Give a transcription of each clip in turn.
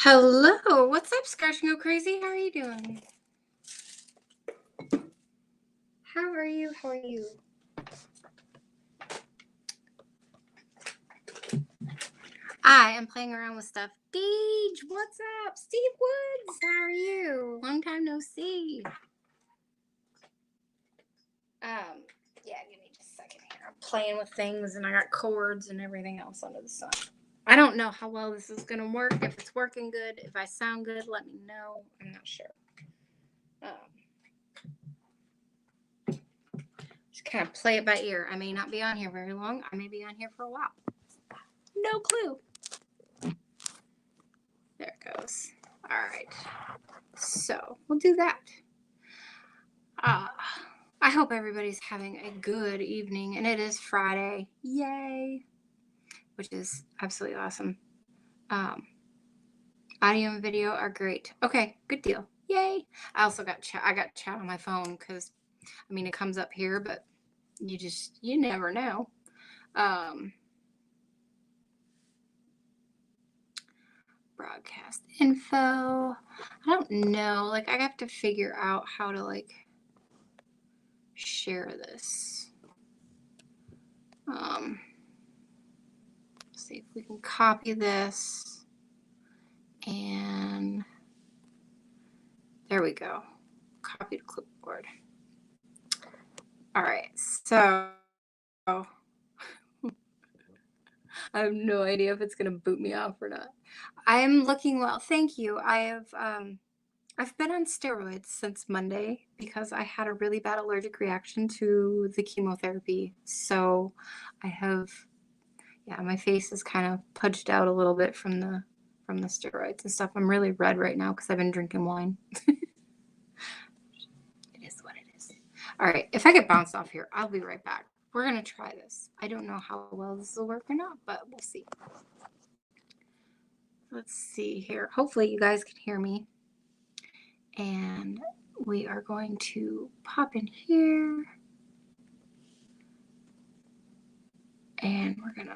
Hello, what's up, Scratch and Go Crazy? How are you doing? How are you? How are you? I am playing around with stuff. Deej, what's up? Steve Woods, how are you? Long time no see. Yeah, give me just a second here. I'm playing with things and I got cords and everything else under the sun. I don't know how well this is gonna work. If it's working good, if I sound good, let me know. I'm not sure. Just kind of play it by ear. I may not be on here very long. I may be on here for a while. No clue. There it goes. All right. So we'll do that. I hope everybody's having a good evening. And it is Friday. Yay. Which is absolutely awesome. Audio and video are great. Okay, good deal. Yay. I also got chat. I got chat on my phone because, I mean, it comes up here, but you never know. Broadcast info. I don't know. Like, I have to figure out how to, like, share this. See if we can copy this. And there we go. Copy to clipboard. All right. So I have no idea if it's going to boot me off or not. I am looking well. Thank you. I've been on steroids since Monday because I had a really bad allergic reaction to the chemotherapy. So I have, my face is kind of pudged out a little bit from the steroids and stuff. I'm really red right now because I've been drinking wine. It is what it is. All right. If I get bounced off here, I'll be right back. We're going to try this. I don't know how well this will work or not, but we'll see. Let's see here. Hopefully you guys can hear me. And we are going to pop in here. And we're going to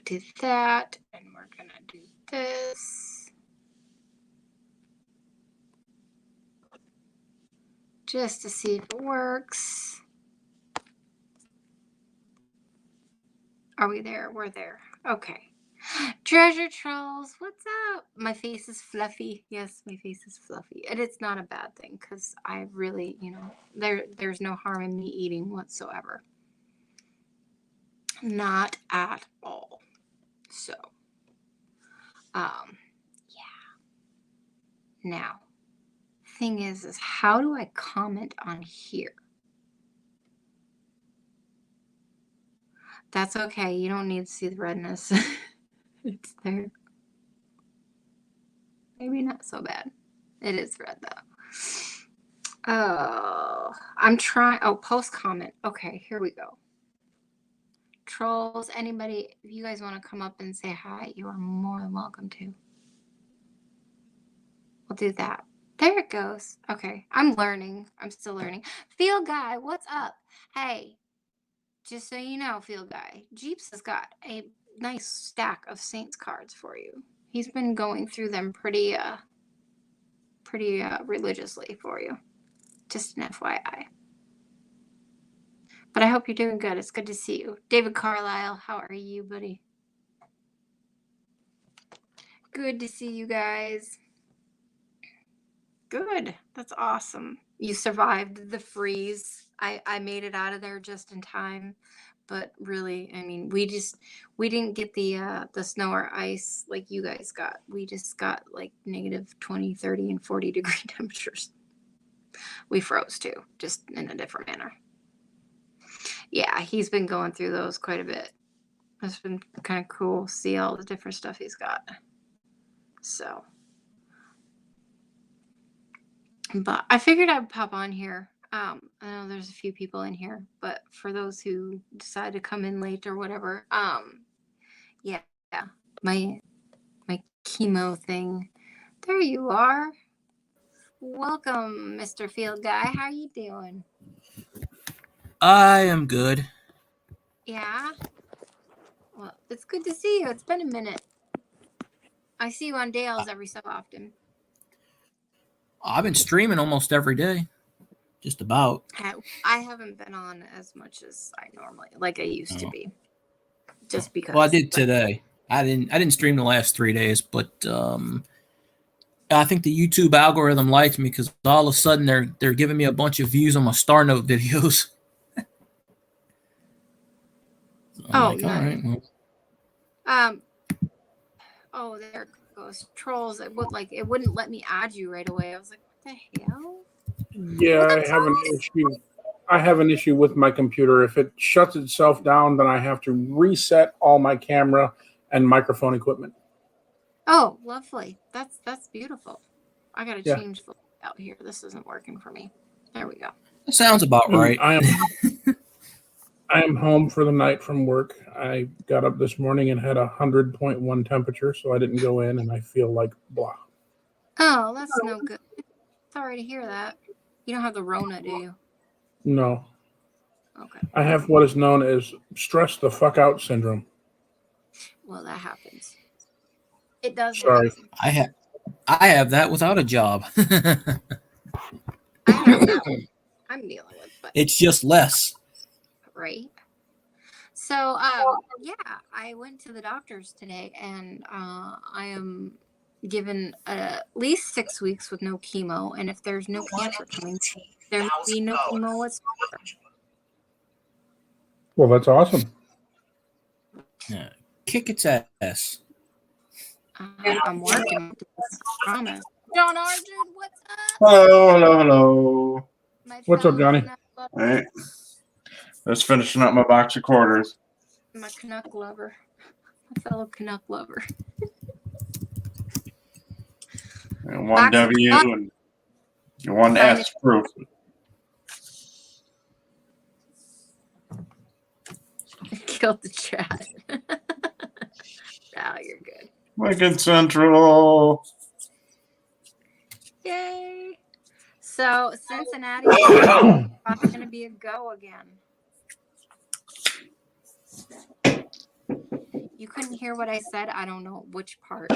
do that. And we're going to do this. Just to see if it works. Are we there? We're there. Okay. Treasure Trolls, what's up? My face is fluffy. Yes, my face is fluffy. And it's not a bad thing because I really, there's no harm in me eating whatsoever. Not at all. So, Now, thing is how do I comment on here? That's okay. You don't need to see the redness. It's there. Maybe not so bad. It is red though. Oh, I'm trying. Oh, post comment. Okay, here we go. Trolls, anybody, if you guys want to come up and say hi, you are more than welcome to. We'll do that. There it goes. Okay, I'm learning. I'm still learning. Field Guy, what's up? Hey, just so you know, Field Guy, Jeeps has got a nice stack of Saints cards for you. He's been going through them pretty religiously for you. Just an FYI. But I hope you're doing good. It's good to see you. David Carlisle, how are you, buddy? Good to see you guys. Good. That's awesome. You survived the freeze. I made it out of there just in time. But really, I mean, we didn't get the snow or ice like you guys got. We just got like negative 20, 30, and 40 degree temperatures. We froze too, just in a different manner. Yeah, he's been going through those quite a bit. It's been kind of cool to see all the different stuff he's got. So, but I figured I'd pop on here. I know there's a few people in here, but for those who decide to come in late or whatever, yeah, my chemo thing, There you are. Welcome, Mr. Field Guy. How you doing? I am good. Yeah. Well, it's good to see you. It's been a minute. I see you on Dale's every so often. I've been streaming almost every day. Just about. I haven't been on as much as I normally, like I used to be. Just because. Well, I did today. I didn't stream the last 3 days, but I think the YouTube algorithm likes me because all of a sudden they're giving me a bunch of views on my Star Note videos. So I'm Oh, like, nice. all right. Well. Oh, there it goes. Trolls. It wouldn't let me add you right away. I was like, what the hell? Yeah, I have an issue with my computer. If it shuts itself down, then I have to reset all my camera and microphone equipment. Oh, lovely. That's beautiful. I gotta Yeah. change the out here. This isn't working for me. There we go. That sounds about right. I am home for the night from work. I got up this morning and had 100.1 temperature, so I didn't go in, and I feel like blah. Oh, that's no good. Sorry to hear that. You don't have the Rona, do you? No. Okay. I have what is known as stress the fuck out syndrome. Well, that happens. It does. Sorry. Happen. I have that without a job. I have that. I'm dealing with, but It's just less. right. So, yeah, I went to the doctor's today, and I am given at least 6 weeks with no chemo, and if there's no cancer coming, there will be no chemo whatsoever. Well, that's awesome. Yeah. Kick its ass. I'm working. I promise. John Arjun, what's up? Hello. What's up, Johnny? All right. Just finishing up my box of quarters. My Canuck lover. My fellow Canuck lover. And one W and one S proof. Killed the chat. Now you're good. Wicked Central. Yay. So Cincinnati is going to be a go again. You couldn't hear what I said. I don't know which part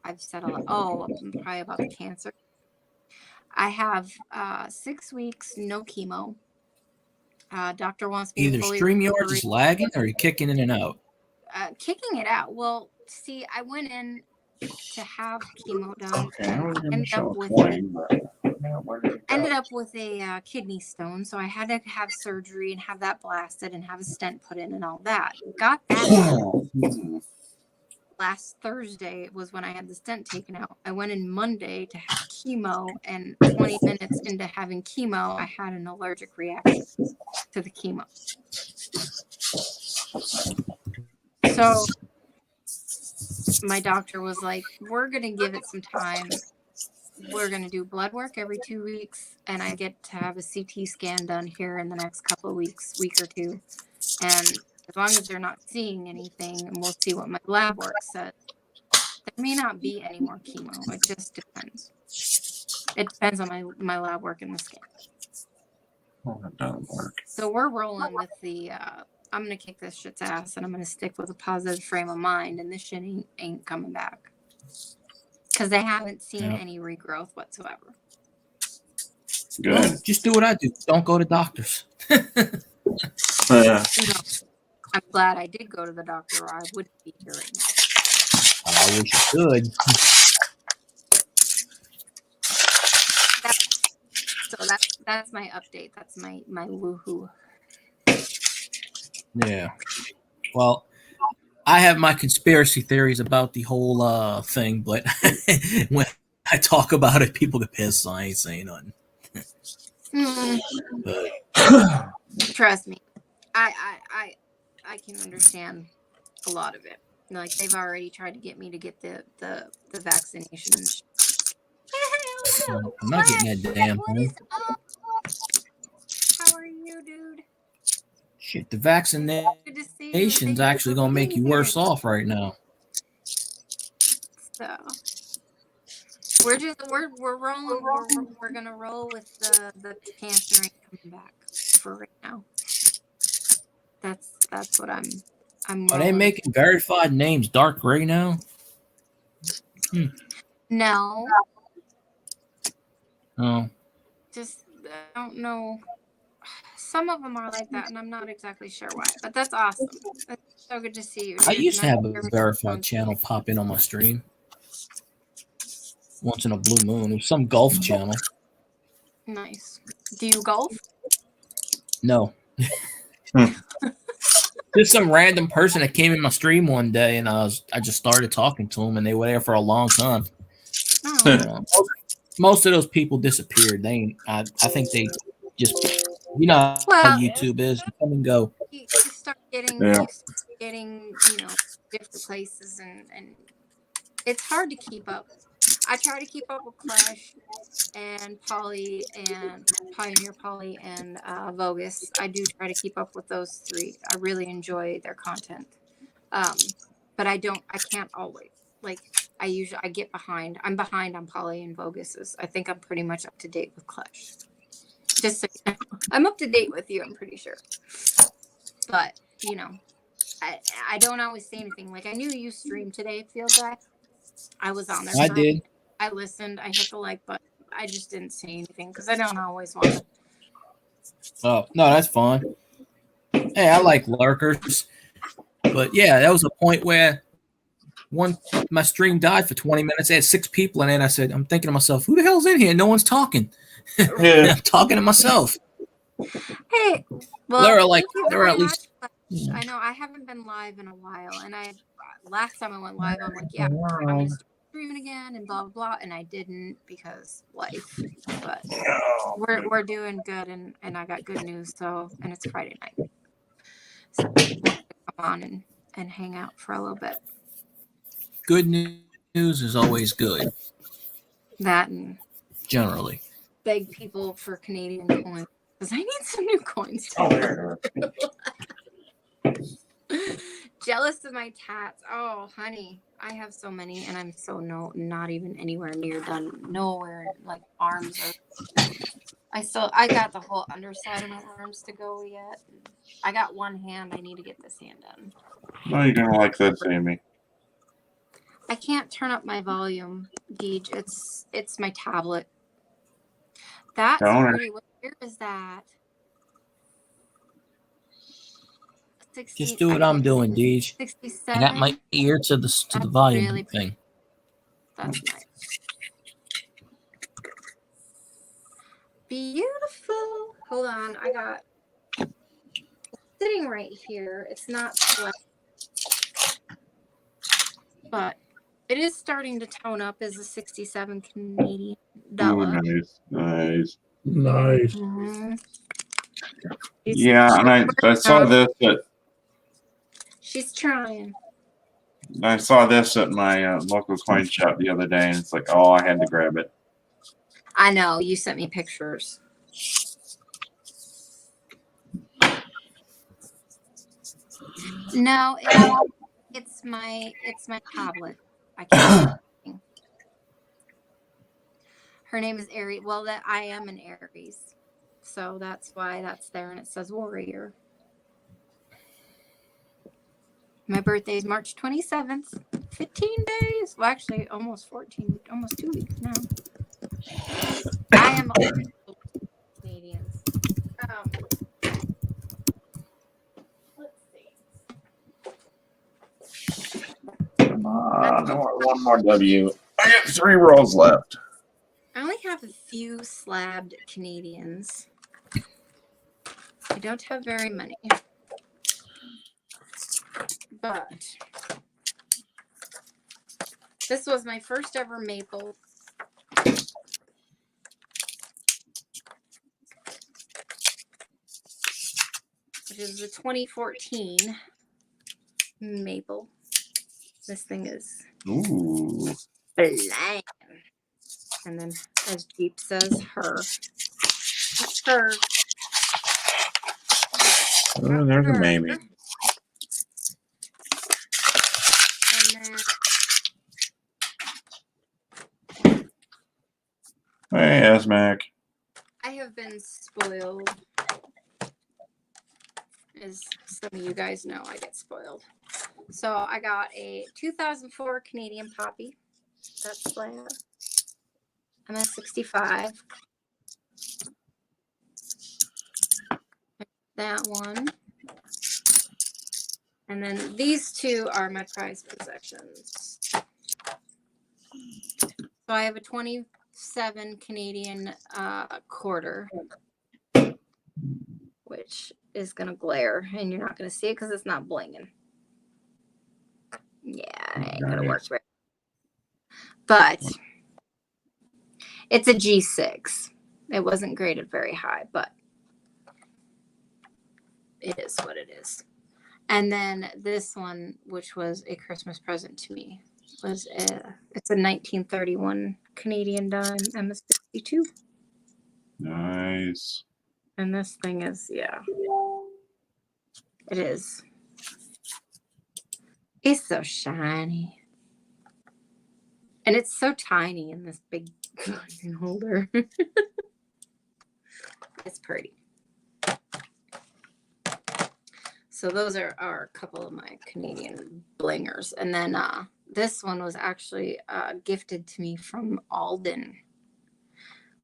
I've said a lot. Oh, probably about the cancer. I have 6 weeks, no chemo. Doctor wants me Either to fully StreamYard is lagging or you're kicking in and out. kicking it out. Well, see, I went in to have chemo done. Okay, I was going to ended show up with 20, but where did it go? ended up with a kidney stone, so I had to have surgery and have that blasted and have a stent put in and all that. Got that last Thursday was when I had the stent taken out. I went in Monday to have chemo, and 20 minutes into having chemo, I had an allergic reaction to the chemo. So my doctor was like, we're going to give it some time. We're going to do blood work every 2 weeks, and I get to have a CT scan done here in the next couple of weeks, week or two. And as long as they're not seeing anything, and we'll see what my lab work says, there may not be any more chemo. It just depends. It depends on my lab work and the scan. Oh, that doesn't work. So we're rolling with the, I'm going to kick this shit's ass, and I'm going to stick with a positive frame of mind, and this shit ain't coming back. Because they haven't seen any regrowth whatsoever. Good. Well, just do what I do. Don't go to doctors. I'm glad I did go to the doctor, or I wouldn't be here right now. I wish you could. That's my update. That's my woohoo. Yeah. Well, I have my conspiracy theories about the whole thing, but when I talk about it, people get pissed, so I ain't saying nothing. Trust me, I can understand a lot of it. Like, they've already tried to get me to get the vaccination. I'm not getting that damn thing. How are you, dude? Shit, the vaccination's actually gonna make you worse off right now. So we're rolling. We're gonna roll with the Cancer ain't coming back for right now. That's what I'm Are they rolling. making verified names dark gray now? No, Oh, just I don't know. Some of them are like that, and I'm not exactly sure why. But that's awesome. It's so good to see you. I Dude. used to Nice have to a hear me. verified channel pop in on my stream once in a blue moon. It was some golf channel. Nice. Do you golf? No. Just some random person that came in my stream one day, and I just started talking to them, and they were there for a long time. Oh, Most of those people disappeared. They ain't. I think they just, you know how well, YouTube is. You come and go. you start getting different places, and it's hard to keep up. I try to keep up with Clash and Polly and Pioneer Polly and Vogus. I do try to keep up with those three. I really enjoy their content. But I can't always. Like I get behind. I'm behind on Polly and Vogus's. I think I'm pretty much up to date with Clash. Just so you know. I'm up to date with you, I'm pretty sure. But, I don't always say anything. Like I knew you streamed today, Field Guy. I was on there. I did. I listened. I hit the like button. I just didn't say anything because I don't always want to. Oh no, that's fine. Hey, I like lurkers, but yeah, that was a point where my stream died for 20 minutes. I had 6 people in it. I said, I'm thinking to myself, who the hell's in here? No one's talking. Yeah. I'm talking to myself. Hey, well, there are at least. I know I haven't been live in a while, and last time I went live, I'm like, yeah, I'm gonna start streaming again, and blah blah blah, and I didn't because life. But we're doing good, and I got good news. So, and it's Friday night, so come on and hang out for a little bit. Good news is always good. That and generally beg people for Canadian coins because I need some new coins. Jealous of my tats. Oh, honey, I have so many, and I'm so not even anywhere near done. Nowhere like arms are. I got the whole underside of my arms to go yet. I got one hand. I need to get this hand done. No, you're gonna like this, Amy. I can't turn up my volume, Deej. It's my tablet. That's pretty. What year is that? 60, just do what I'm doing, Deej. 67. I got my ear to the volume really thing. That's nice. Beautiful. Hold on, I got sitting right here. It's not sweat, but it is starting to tone up as a 67 Canadian dollar. Ooh, nice. Mm-hmm. Yeah, and I saw this she's trying. I saw this at my local coin shop the other day, and it's like, oh, I had to grab it. I know, you sent me pictures. No, it's my tablet. I can't. Her name is Aries. Well, that I am an Aries, so that's why that's there, and it says warrior. My birthday is March 27th. 15 days. Well, actually, almost 14. Almost 2 weeks now. I am a Canadian. Let's see. Come on, one more W. I got 3 rolls left. I only have a few slabbed Canadians. I don't have very many. But this was my first ever maple. Which is the 2014 maple. This thing is bland. And then, as Jeep says, her. Her. Oh, there's a Mamie. And then Hey, Asmac. I have been spoiled. As some of you guys know, I get spoiled. So I got a 2004 Canadian Poppy. That's slab. I'm at 65. That one. And then these two are my prized possessions. So I have a 27 Canadian quarter, which is going to glare, and you're not going to see it because it's not blinging. Yeah, it ain't going to work right. But it's a G6. It wasn't graded very high, but it is what it is. And then this one, which was a Christmas present to me, it's a 1931 Canadian dime MS-62. Nice. And this thing is, yeah, it is. It's so shiny. And it's so tiny in this big holder. It's pretty. So those are a couple of my Canadian blingers. And then this one was actually gifted to me from Alden,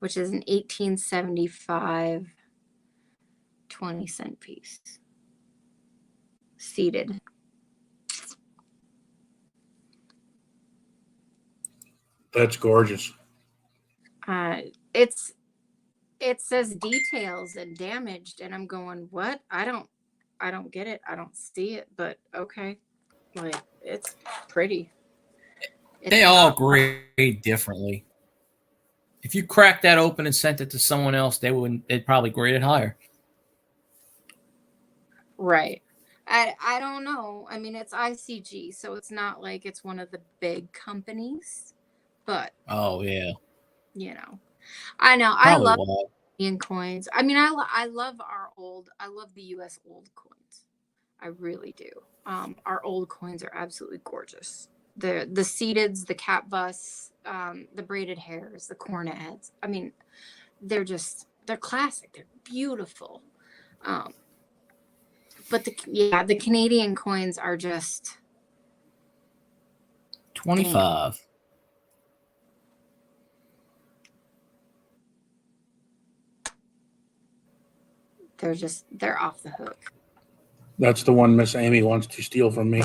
which is an 1875 20-cent piece. Seated. That's gorgeous. It says details and damaged, and I'm going, what? I don't get it. I don't see it, but okay. Like, it's pretty. They all grade differently. If you cracked that open and sent it to someone else, they'd probably grade it higher. Right. I don't know. I mean, it's ICG, so it's not like it's one of the big companies, but Oh yeah, you know, I know. probably I love why. Indian coins. I mean, I love I love the U.S. old coins. I really do. Our old coins are absolutely gorgeous. The seateds, the cap busts, the braided hairs, the cornets. I mean, they're classic. They're beautiful. But the Canadian coins are just 25. Damn. They're off the hook. That's the one Miss Amy wants to steal from me.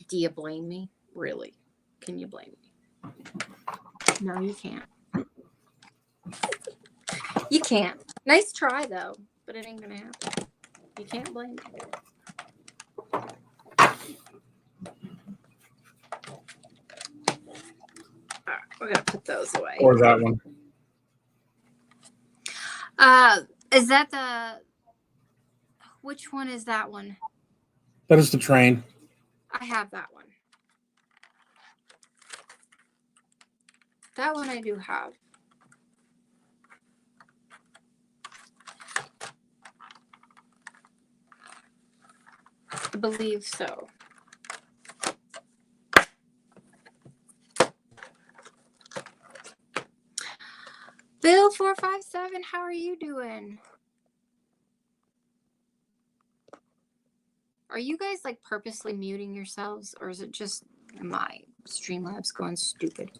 Do you blame me? Really? Can you blame me? No, you can't. You can't. Nice try though, but it ain't gonna happen. You can't blame me. All right, we're gonna put those away. Or that one. Is that which one is that one? That is the train. I have that one. That one I do have. I believe so. Bill 457, how are you doing? Are you guys like purposely muting yourselves, or is it just my Streamlabs going stupid?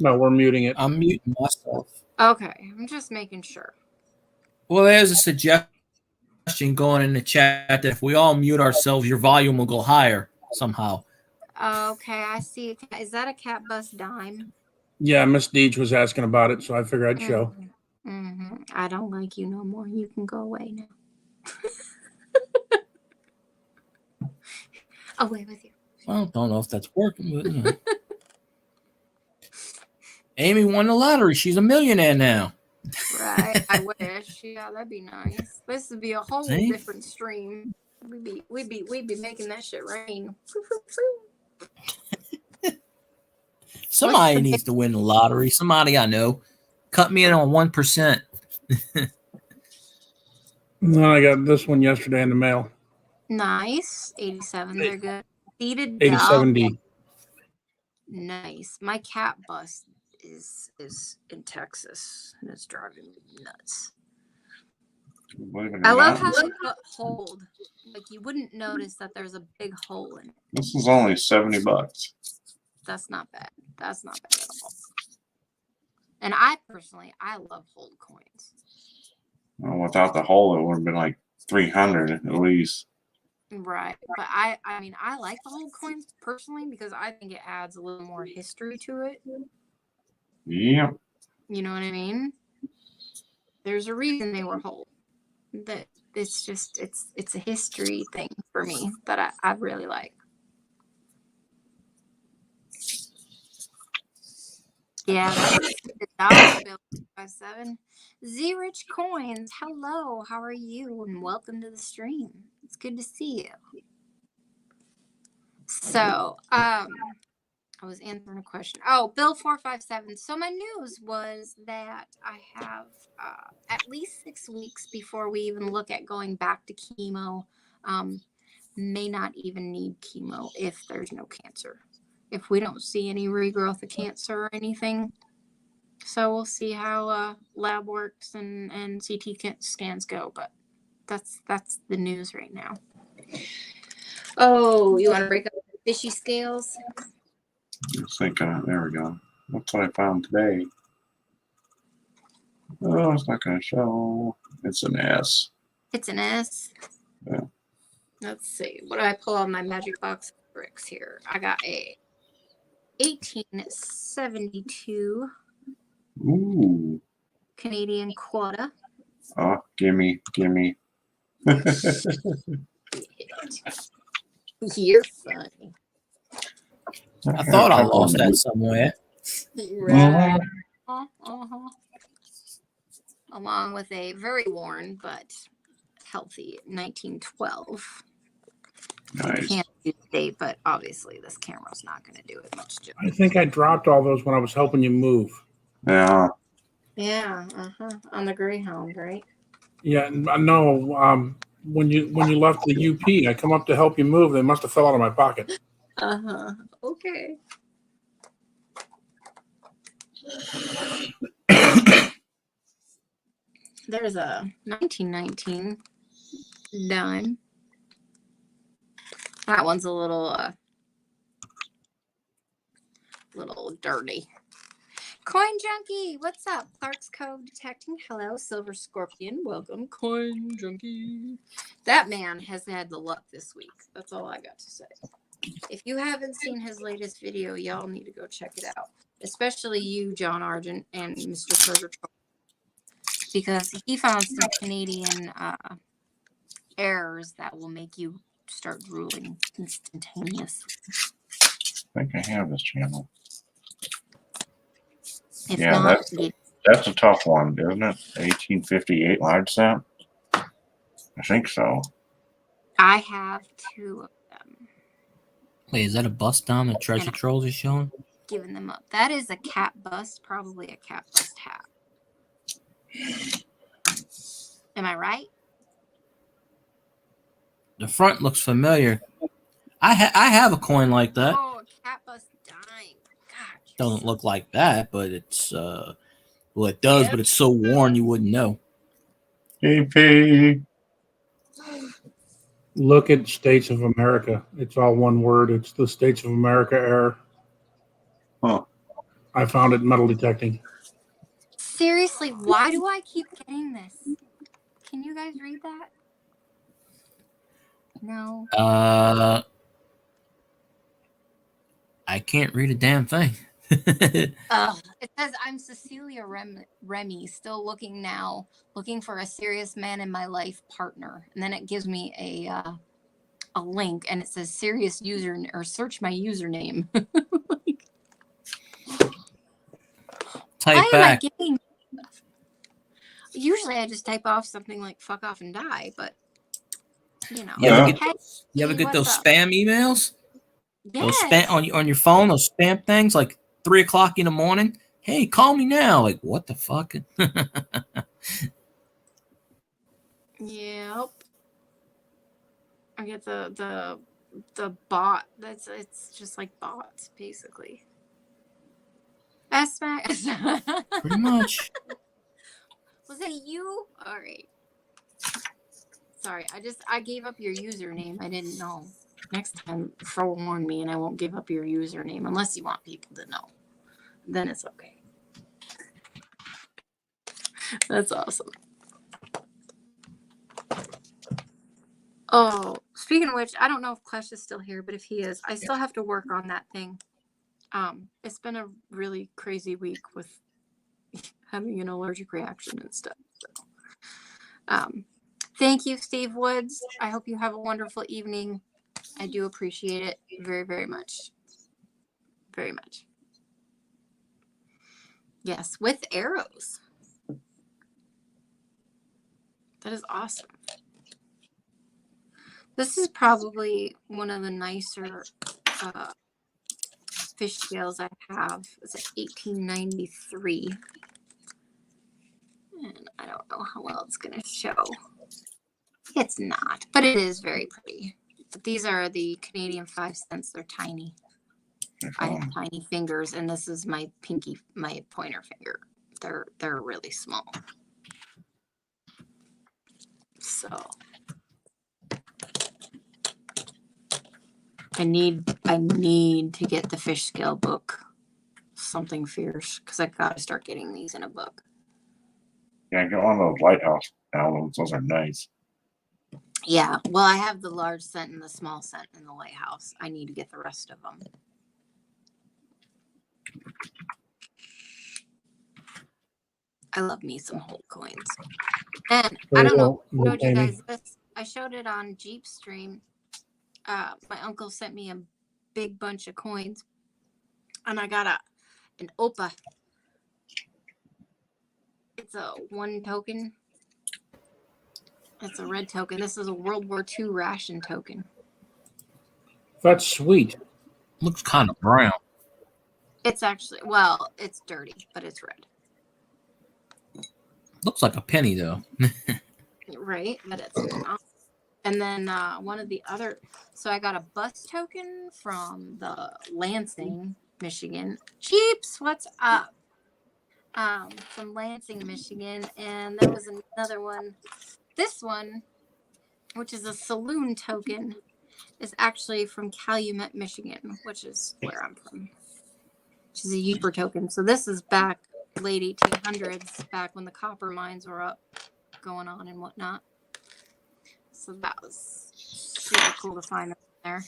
No, we're muting it. I'm muting myself. Okay, I'm just making sure. Well, there's a suggestion going in the chat that if we all mute ourselves, your volume will go higher somehow. Okay, I see. Is that a cat bus dime? Yeah, Miss Deej was asking about it, so I figured I'd show. Mm-hmm. I don't like you no more. You can go away now. Away with you. Well, don't know if that's working, but you know. Amy won the lottery. She's a millionaire now. Right. I wish. Yeah, that'd be nice. This would be a whole different stream. We'd be making that shit rain. Somebody needs to win the lottery. Somebody I know. Cut me in on 1%. No, I got this one yesterday in the mail. Nice. 87. They're good. Seated 87D. Nice. My cat bus is in Texas, and it's driving me nuts. Believe it or I love not, how they put hold. Like you wouldn't notice that there's a big hole in it. this is only $70. That's not bad. That's not bad at all. And I personally, I love hold coins. Well, without the hole, it would have been like 300 at least. Right. But I mean, I like the hold coins personally because I think it adds a little more history to it. Yep. You know what I mean? There's a reason they were hold. That it's just it's a history thing for me that I really like. Yeah, that's the dollar bill 57. Z Rich Coins, hello, how are you? And welcome to the stream. It's good to see you. So, I was answering a question. Oh, Bill 457. So my news was that I have at least 6 weeks before we even look at going back to chemo. May not even need chemo if there's no cancer. If we don't see any regrowth of cancer or anything. So we'll see how lab works and CT scans go. But that's the news right now. Oh, you want to break up the fishy scales? Just thinking, there we go. That's what I found today. Oh, it's not going to show. It's an S. It's an S. Yeah. Let's see. What do I pull on my magic box of bricks here? I got a 1872 Ooh. Canadian quarter. Oh, gimme. You're funny. I thought I lost that somewhere. Right. Along with a very worn but healthy 1912. Nice. Can't do the date, but obviously this camera's not going to do it much justice. I think I dropped all those when I was helping you move. Yeah. Yeah, on the Greyhound, right? Yeah, no. When you left the UP, I come up to help you move. They must have fell out of my pocket. Okay. There's a 1919 dime. That one's a little dirty. Coin Junkie, what's up? Clark's Cove Detecting. Hello, Silver Scorpion. Welcome, Coin Junkie. That man has had the luck this week. That's all I got to say. If you haven't seen his latest video, y'all need to go check it out. Especially you, John Argent, and Mr. Purgatroyd. Because he found some Canadian errors that will make you start drooling instantaneously. I think I have this channel. If Yeah, not, that's a tough one, isn't it? 1858 large set? I think so. I have 2 of them. Wait, is that a bust down that Treasure Trolls is showing? Giving them up. That is a cat bust, probably a cat bust hat. Am I right? The front looks familiar. I have a coin like that. Oh, a cat bust dime. God, Doesn't look like that, but it's well, it does, but it's so worn you wouldn't know. AP. Look at States of America. It's all one word. It's the States of America error. Huh. I found it metal detecting. Seriously, why do I keep getting this? Can you guys read that? No. I can't read a damn thing. It says, I'm Cecilia Remy, still looking for a serious man in my life partner. And then it gives me a link and it says serious user or search my username. Type Why am I back. getting stuff? Usually I just type off something like fuck off and die, but you know. You ever get, Hey, you ever get those what's up? spam emails? Those Yes. spam on your phone, those spam things like 3 o'clock in the morning. Hey, call me now. Like, what the fuck? Yep. I get the bot. It's just like bots basically. S-Mac. Pretty much. Was that you? All right. Sorry, I gave up your username. I didn't know. Next time, forewarn me, and I won't give up your username unless you want people to know. Then it's okay. That's awesome. Oh, speaking of which, I don't know if Klesh is still here, but if he is, I still have to work on that thing. It's been a really crazy week with having an allergic reaction and stuff. So, thank you, Steve Woods. I hope you have a wonderful evening. I do appreciate it very, very much. Very much. Yes, with arrows. That is awesome. This is probably one of the nicer fish scales I have. It's at 1893. And I don't know how well it's going to show. It's not, but it is very pretty. But these are the Canadian 5 cents. They're tiny. I have tiny fingers, and this is my pointer finger. They're really small. So I need to get the fish scale book, Something Fierce, because I got to start getting these in a book. Yeah, get one of those lighthouse albums. Those are nice. Yeah, well, I have the large cent and the small cent in the lighthouse. I need to get the rest of them. I love me some whole coins. And I don't know if I showed you guys this. I showed it on Jeep Stream. My uncle sent me a big bunch of coins. And I got an OPA. It's a 1 token. It's a red token. This is a World War II ration token. That's sweet. Looks kind of brown. It's actually, well, it's dirty, but it's red. Looks like a penny, though. Right, but it's not. And then one of the other, so I got a bus token from the Lansing, Michigan. Jeeps, what's up? From Lansing, Michigan. And there was another one. This one, which is a saloon token, is actually from Calumet, Michigan, which is where I'm from. Which is a Yeeper token. So this is back late 1800s, back when the copper mines were up, going on and whatnot. So that was super cool to find up there.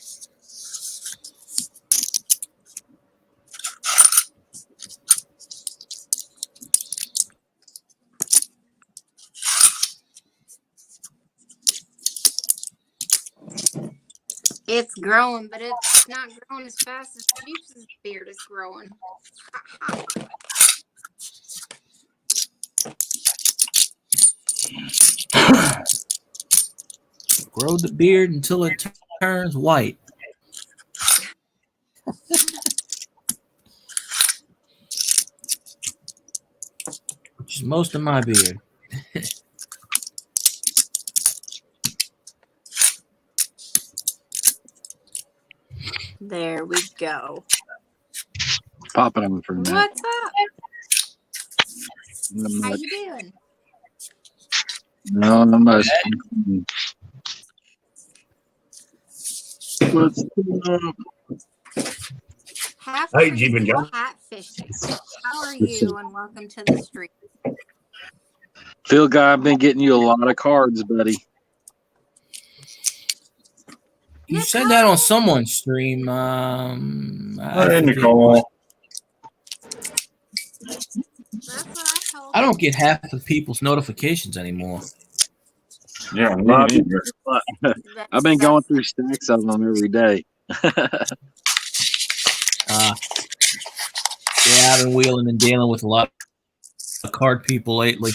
It's growing, but it's not growing as fast as Jeeps' beard is growing. Grow the beard until it turns white. Which is most of my beard. There we go. Popping them for a minute. What's up? How you doing? No, not much. What's up? Hey, Jeep and John. Catfishing. How are you? And welcome to the street. Phil guy, I've been getting you a lot of cards, buddy. You said that on someone's stream. Hey, Nicole. That's what I told I don't get half of people's notifications anymore. Yeah, me Well, neither. I've been going through stacks of them every day. Yeah, I've been wheeling and dealing with a lot of card people lately.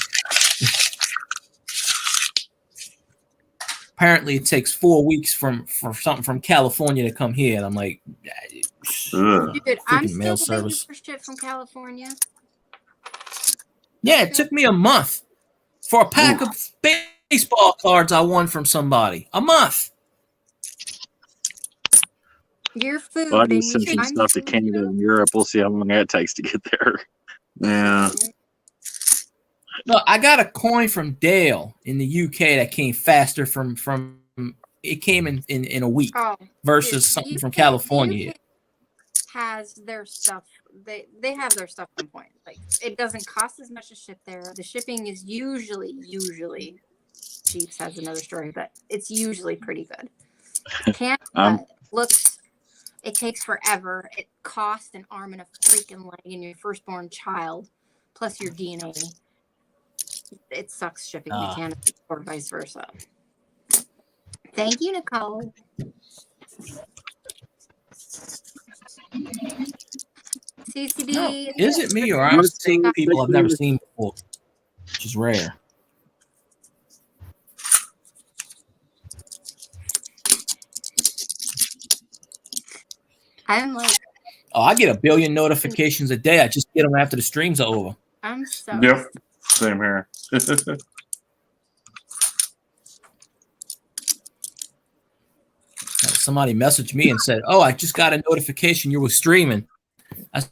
Apparently, it takes 4 weeks for something from California to come here, and I'm like, Ugh. Dude, I'm still mail waiting service. for shit from California. yeah, it took me a month for a pack of baseball cards I won from somebody. A month. Your food. Well, I and just sent some your stuff to time Canada and Europe. We'll see how long that takes to get there. Yeah. No, I got a coin from Dale in the UK that came faster from it came in a week Oh, versus the something from UK, California. the UK has their stuff. They have their stuff on point. Like it doesn't cost as much to ship there. The shipping is usually Jeeps has another story, but it's usually pretty good. Canada looks. It takes forever. It costs an arm and a freaking leg and your firstborn child, plus your DNA. It sucks shipping to Canada or vice versa. Thank you, Nicole. CCD. No, is it me or I'm seeing people I've never seen before, which is rare. I'm like, Oh, I get a billion notifications a day. I just get them after the streams are over. I'm so. Yep. Same here. Somebody messaged me and said, "Oh, I just got a notification you were streaming." I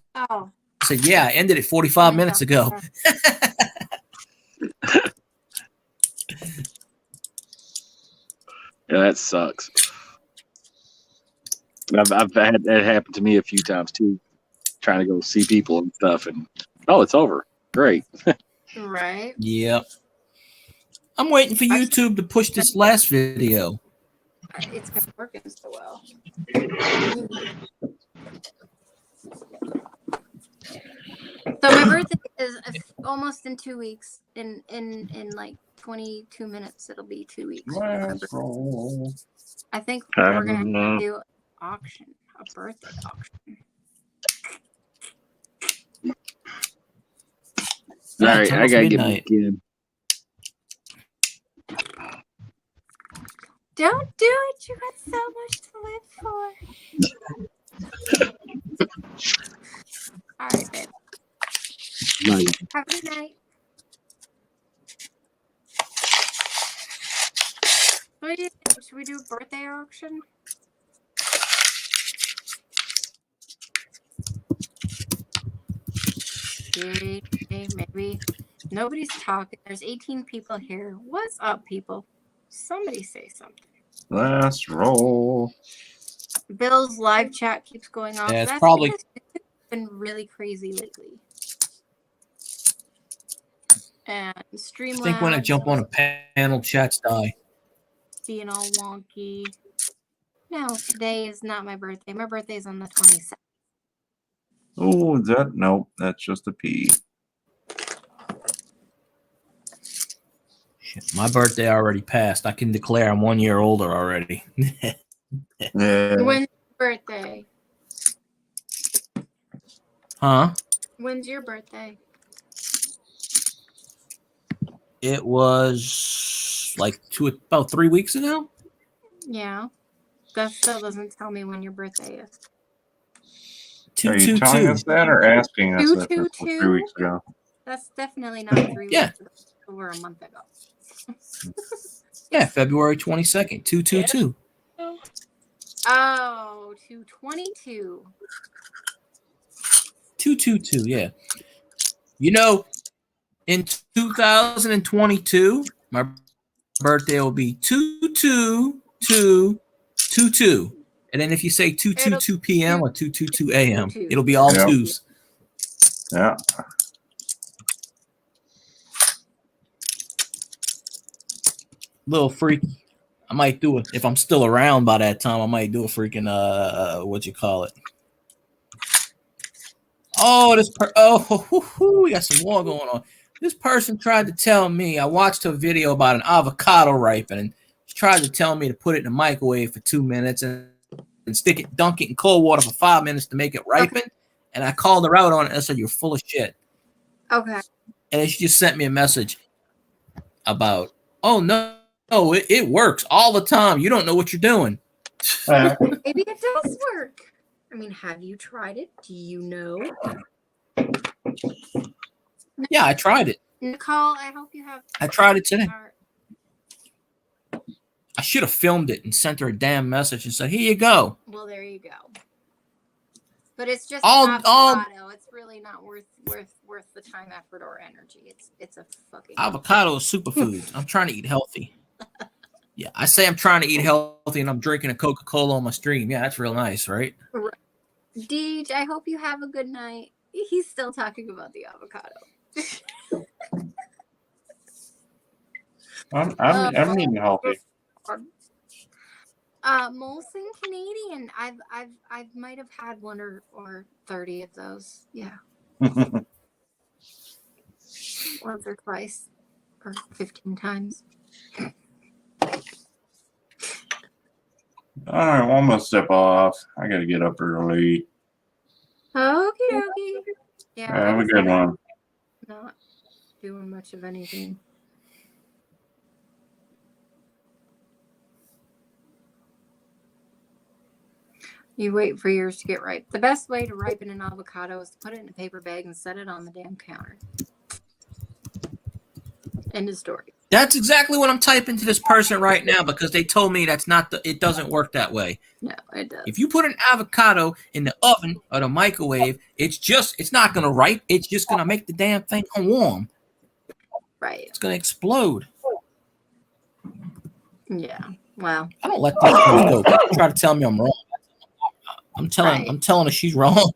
said, "Yeah, I ended it 45 minutes ago." Yeah, that sucks. I've had that happen to me a few times too, trying to go see people and stuff, and it's over. Great. Right. Yep. I'm waiting for YouTube to push this last video. It's been working so well. So my birthday is almost in 2 weeks. In like 22 minutes, it'll be 2 weeks. I think we're gonna do an auction, a birthday auction. All right, I gotta get back in. Don't do it. You got so much to live for. All right, babe. Night. Have a good night. What do you think? Should we do a birthday auction? Yay, maybe. Nobody's talking. There's 18 people here. What's up, people? Somebody say something. Let's roll. Bill's live chat keeps going off. Yeah, it's That's probably because it's been really crazy lately. And Streamlabs. I think when I jump on a panel, chats die. Being all wonky. No, today is not my birthday. My birthday is on the 22nd. Oh, nope, that's just a P. Shit, my birthday already passed. I can declare I'm 1 year older already. Yeah. When's your birthday? Huh? When's your birthday? It was like about 3 weeks ago. Yeah. That still doesn't tell me when your birthday is. Are you telling us that or asking us that this was 3 weeks ago? That's definitely not 3 weeks ago. Over a month ago. Yeah, February 22nd, 222. Oh, 222. 222, yeah. You know, in 2022, my birthday will be 22222. And then if you say 222 p.m. or 222 a.m., it'll be all twos. Yeah. Little freaky. I might do it if I'm still around by that time. I might do a freaking what you call it? Oh, we got some war going on. This person tried to tell me. I watched a video about an avocado ripening. She tried to tell me to put it in the microwave for 2 minutes and dunk it in cold water for 5 minutes to make it ripen. And I called her out on it and I said, "You're full of shit." Okay. And then she just sent me a message about, "Oh no, it works all the time. You don't know what you're doing." Maybe it does work. I mean, have you tried it? Do you know? Yeah, I tried it. Nicole, I hope you have. I tried it today. I should have filmed it and sent her a damn message and said, "Here you go." Well, there you go. But it's just All- avocado. It's really not worth the time, effort, or energy. It's a fucking Avocado is superfood. I'm trying to eat healthy. Yeah, I say I'm trying to eat healthy and I'm drinking a Coca-Cola on my stream. Yeah, that's real nice, right? Deej, I hope you have a good night. He's still talking about the avocado. I'm eating healthy. Molson Canadian. I might have had one or 30 of those. Yeah, once or twice, or 15 times. All right, well, I'm gonna step off. I gotta get up early. Okie dokie. Yeah, Have a good one. Not doing much of anything. You wait for yours to get ripe. The best way to ripen an avocado is to put it in a paper bag and set it on the damn counter. End of story. That's exactly what I'm typing to this person right now because they told me that's not it doesn't work that way. No, it does. If you put an avocado in the oven or the microwave, it's not gonna ripe. It's just gonna make the damn thing warm. Right. It's gonna explode. Yeah. Well. I don't let these things go. People try to tell me I'm wrong. I'm telling her she's wrong.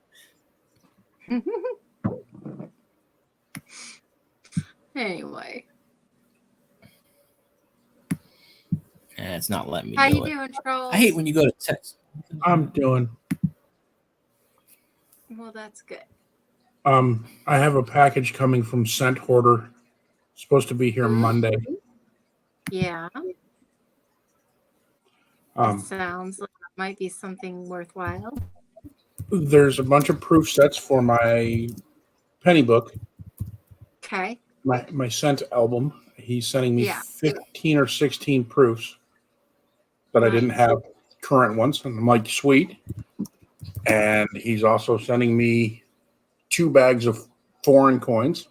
Anyway. It's not letting me How do you it. doing, Trolls? I hate when you go to text. I'm doing. Well, that's good. I have a package coming from Scent Hoarder. Supposed to be here Monday. Yeah. It sounds like it might be something worthwhile. There's a bunch of proof sets for my penny book, Okay. my scent album. He's sending me Yeah. 15 or 16 proofs that I didn't Nice. have current ones. And I'm like, sweet. And he's also sending me 2 bags of foreign coins,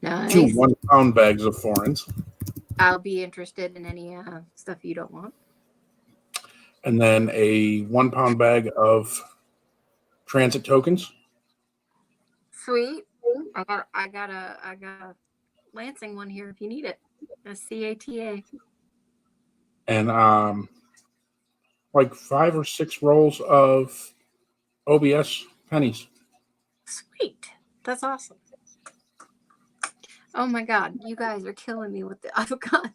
Nice. 2 1-pound bags of foreigns, I'll be interested in any stuff you don't want. and then a 1-pound bag of transit tokens. Sweet. I got a Lansing one here if you need it. A CATA. And like 5 or 6 rolls of OBS pennies. Sweet. That's awesome. Oh my God, you guys are killing me with the avocado.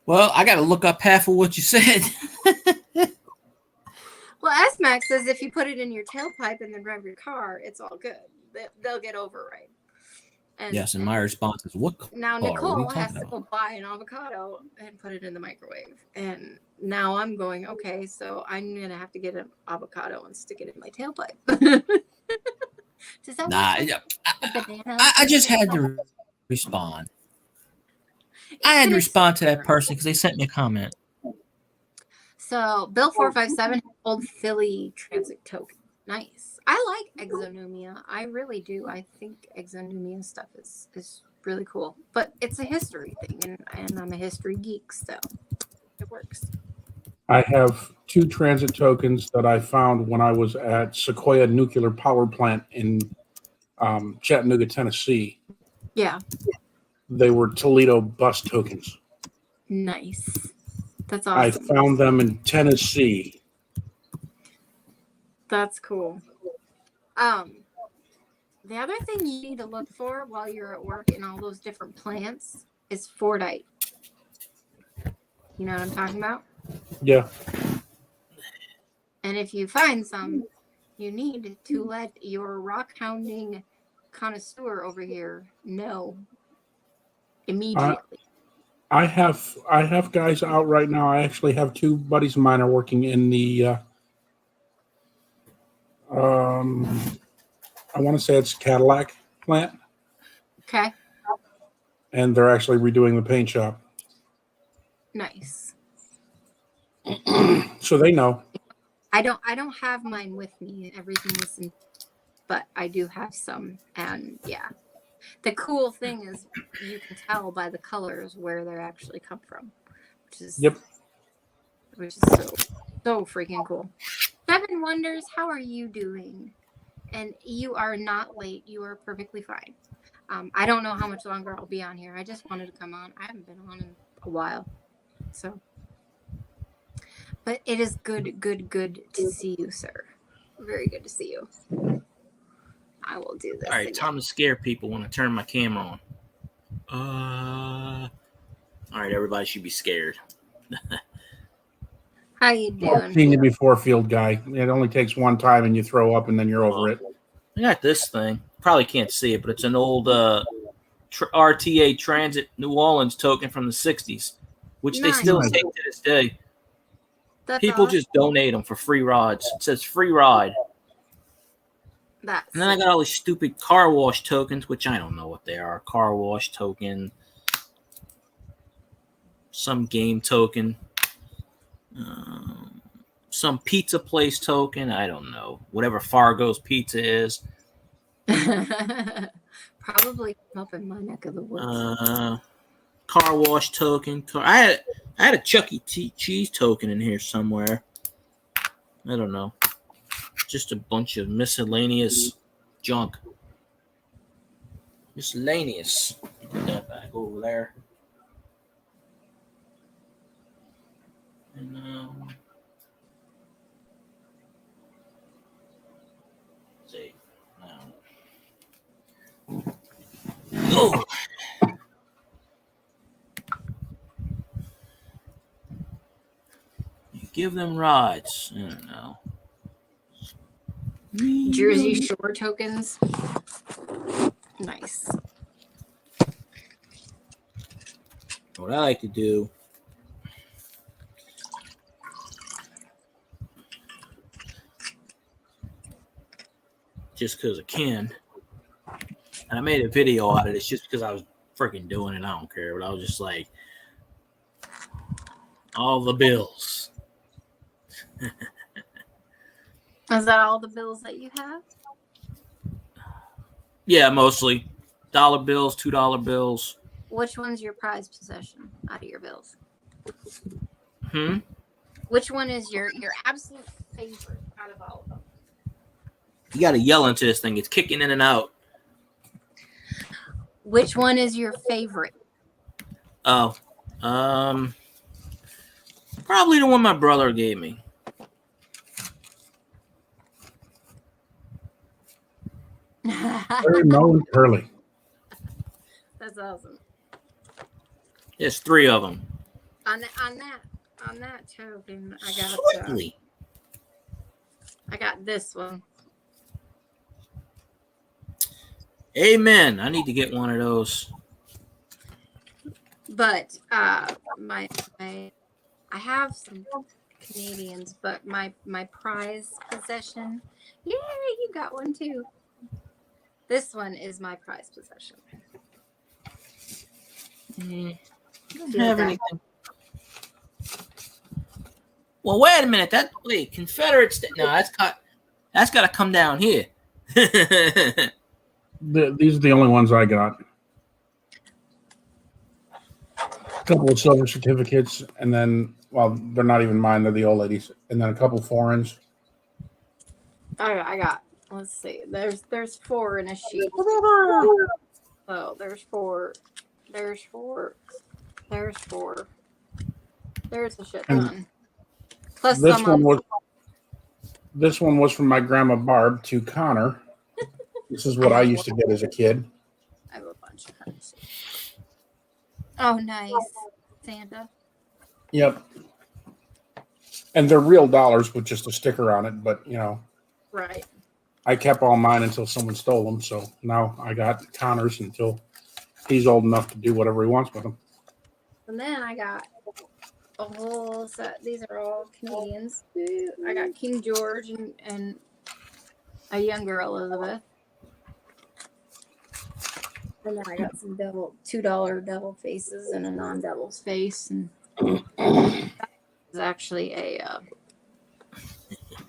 Well, I got to look up half of what you said. Well, S-Max says if you put it in your tailpipe and then drive your car, it's all good. They'll get over right. And, Yes, and my response is, "What?" Now car? What are Nicole you has talking to about? go buy an avocado and put it in the microwave. And now I'm going, okay, so I'm going to have to get an avocado and stick it in my tailpipe. Does that Nah, make yeah, sense? A banana? I just had to respond. I had to respond to that person because they sent me a comment. So Bill 457 old Philly transit token. Nice. I like Exonumia. I really do. I think Exonumia stuff is really cool. But it's a history thing, and I'm a history geek, so it works. I have 2 transit tokens that I found when I was at Sequoia Nuclear Power Plant in Chattanooga, Tennessee. Yeah. They were Toledo bus tokens. Nice. That's I awesome. found them in Tennessee. That's cool. The other thing you need to look for while you're at work in all those different plants is Fordite. You know what I'm talking about? Yeah. And if you find some, you need to let your rock hounding connoisseur over here know immediately. I have guys out right now. I actually have 2 buddies of mine are working in the I want to say it's Cadillac plant, Okay. and they're actually redoing the paint shop. Nice. So they know. I don't have mine with me. Everything is in, but I do have some, and yeah. The cool thing is you can tell by the colors where they actually come from, which is Yep. so freaking cool. Seven Wonders, how are you doing? And you are not late. You are perfectly fine. I don't know how much longer I'll be on here. I just wanted to come on. I haven't been on in a while. So, but it is good to see you, sir. Very good to see you. I will do this. All right, again. time to scare people when I turn my camera on. All right, everybody should be scared. How you I've doing? seen you before, field guy. It only takes one time and you throw up and then you're over it. I got this thing. Probably can't see it, but it's an old RTA Transit New Orleans token from the 60s, which they still Nice. take to this day. That's People awesome. just donate them for free rides. It says free ride. That's And then I got all these stupid car wash tokens, which I don't know what they are. Car wash token. Some game token. Some pizza place token. I don't know. Whatever Fargo's Pizza is. probably up in my neck of the woods. Car wash token. I had a Chuck E. Cheese token in here somewhere. I don't know. Just a bunch of miscellaneous junk. Miscellaneous. Put that back over there. And see now. Oh. You give them rides. I don't know. Jersey Shore tokens. Nice. What I like to do just because I can, and I made a video out of this just because I was freaking doing it. I don't care, but I was just like, all the bills. Is that all the bills that you have? Yeah, mostly dollar bills, $2 bills. Which one's your prized possession out of your bills? Which one is your absolute favorite out of all of them? You got to yell into this thing. It's kicking in and out. Which one is your favorite? Oh, probably the one my brother gave me. Very Mo and Curly. That's awesome. There's 3 of them. On that token, I got this one. Amen. I need to get one of those. But I have some Canadians, but my prize possession. Yeah, you got one too. This one is my prize possession. I don't have anything. Well, wait a minute. Wait, Confederates. No, that's got to come down here. These are the only ones I got. A couple of silver certificates, and then, well, they're not even mine. They're the old ladies. And then a couple foreigns. I got. Let's see. There's 4 in a sheet. Oh, there's 4. There's 4. There's 4. There's a shit ton. Plus this one was from my grandma Barb to Connor. This is what I used to get as a kid. I have a bunch of cards. Oh, nice. Santa. Yep. And they're real dollars with just a sticker on it, but Right. I kept all mine until someone stole them. So now I got Connor's until he's old enough to do whatever he wants with them. And then I got a whole set. These are all Canadians. I got King George and a younger Elizabeth. And then I got some $2 devil faces and a non-devil's face. And it's actually a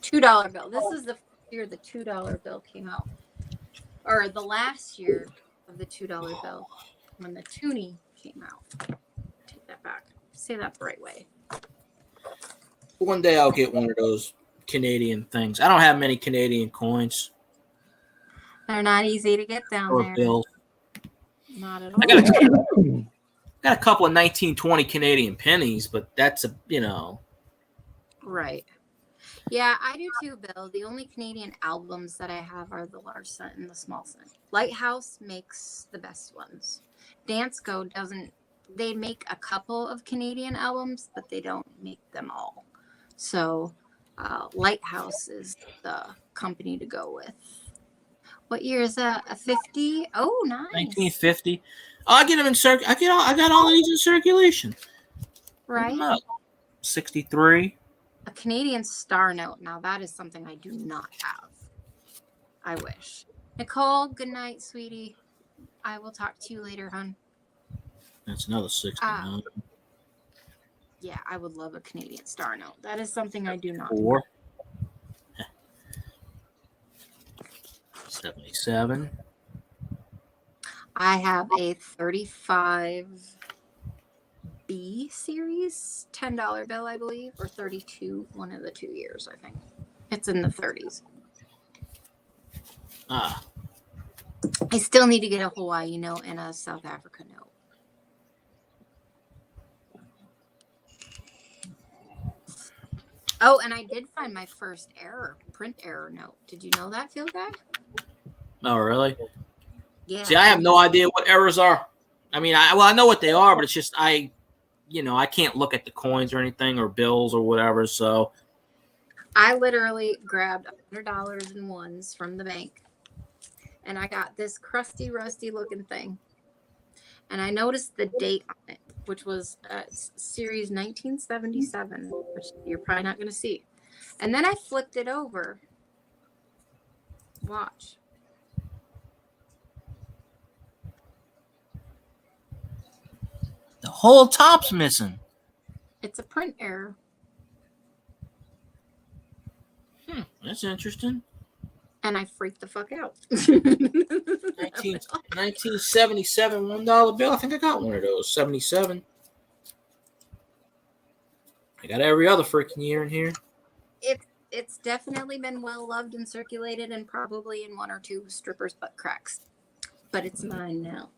$2 bill. This is the year the $2 bill came out. Or the last year of the $2 bill when the toonie came out. Take that back. Say that the right way. One day I'll get one of those Canadian things. I don't have many Canadian coins They're not easy to get down or there. bills. Not at I got all. a couple of 1920 Canadian pennies, but that's Right. Yeah, I do too, Bill. The only Canadian albums that I have are the large cent and the small cent. Lighthouse makes the best ones. Dansko doesn't. They make a couple of Canadian albums, but they don't make them all. So, Lighthouse is the company to go with. What year is that? A 50? Oh, nice. 1950. I get them in I got all of these in circulation. Right. 63. A Canadian star note. Now that is something I do not have. I wish. Nicole, good night, sweetie. I will talk to you later, hon. That's another 69. Yeah, I would love a Canadian star note. That is something I do not. 4. 77. I have a 35 B series $10 bill, I believe, or 32, one of the 2 years, I think. It's in the 30s. Ah, I still need to get a Hawaii note and a South Africa note. Oh, and I did find my first print error note. Did you know that, Field Guy? oh, really? Yeah. See, I have no idea what errors are. I mean, I know what they are, but it's just I can't look at the coins or anything or bills or whatever. So I literally grabbed $100 in ones from the bank, and I got this crusty, rusty looking thing. And I noticed the date on it, which was series 1977, which you're probably not going to see. And then I flipped it over. Watch. the whole top's missing. It's a print error. That's interesting. And I freaked the fuck out. 1977 $1 bill. I think I got one of those. 77. I got every other freaking year in here. It's definitely been well loved and circulated, and probably in 1 or 2 strippers' butt cracks. But it's mine now.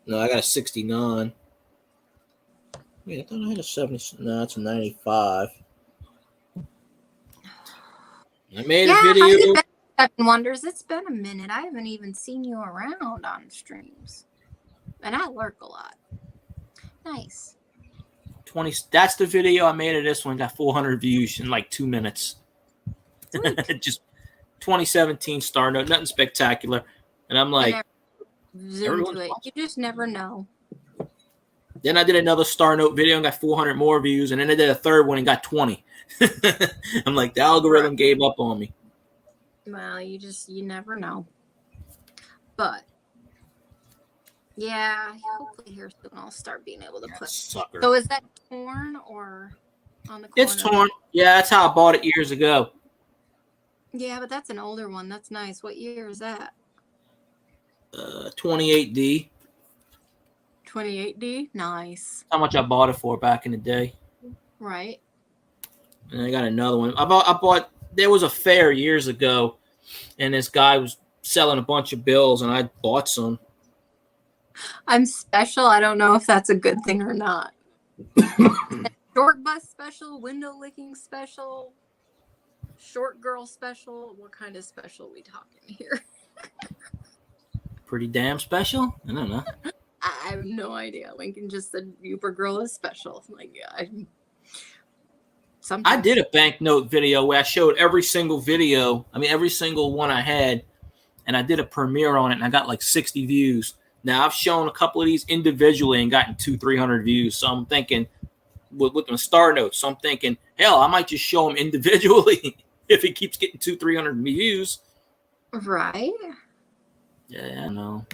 No, I got a 69. Wait, I thought I had a 70. No, that's a 95. I made a How video. you been, Seven Wonders? It's been a minute. I haven't even seen you around on streams. And I lurk a lot. Nice. 20. That's the video I made of this one. Got 400 views in like 2 minutes. Just 2017 star note, nothing spectacular. And I'm like, Zoom to it. You just never know. Then I did another star note video and got 400 more views. And then I did a third one and got 20. I'm like, the algorithm gave up on me. Well, you never know. But yeah, hopefully here soon I'll start being able to put. Sucker. So is that torn or on the corner? It's torn. Yeah, that's how I bought it years ago. Yeah, but that's an older one. That's nice. What year is that? 28D. 28D. Nice. How much I bought it for back in the day. Right. And I got another one. I bought. There was a fair years ago, and this guy was selling a bunch of bills, and I bought some. I'm special. I don't know if that's a good thing or not. Short bus special, window licking special, short girl special. What kind of special are we talking here? Pretty damn special. I don't know. I have no idea. Lincoln just said Uber girl is special. Like, I did a banknote video where I showed every single one I had, and I did a premiere on it, and I got like 60 views. Now I've shown a couple of these individually and gotten 200-300 views. So I'm thinking with the star notes. So I'm thinking, hell, I might just show them individually if it keeps getting 200-300 views. Right. Yeah, I know.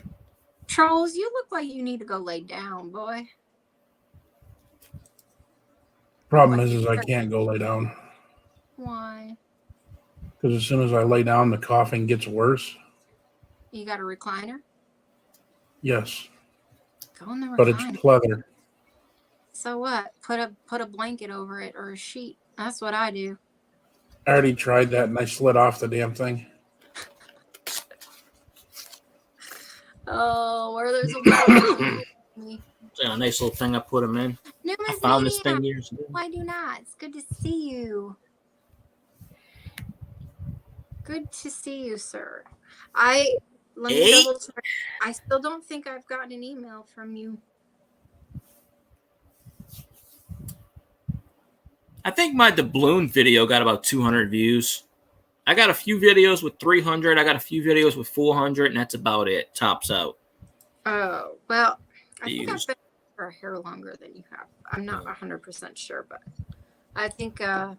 Charles, you look like you need to go lay down, boy. Problem is I can't go lay down Why? because as soon as I lay down, the coughing gets worse. You got a recliner? Yes, Go in the but it's recliner. pleather. So what? Put a blanket over it or a sheet. That's what I do. I already tried that and I slid off the damn thing. Oh, where there's a will. Me. Yeah, a nice little thing I put them in. I Numa's found this Media. thing years ago. Why do not? It's good to see you. Good to see you, sir. Let me Hey. double check. I still don't think I've gotten an email from you. I think my doubloon video got about 200 views. I got a few videos with 300. I got a few videos with 400, and that's about it. Tops out. Oh, well, I think I've Views. been for a hair longer than you have. I'm not 100% sure, but I think I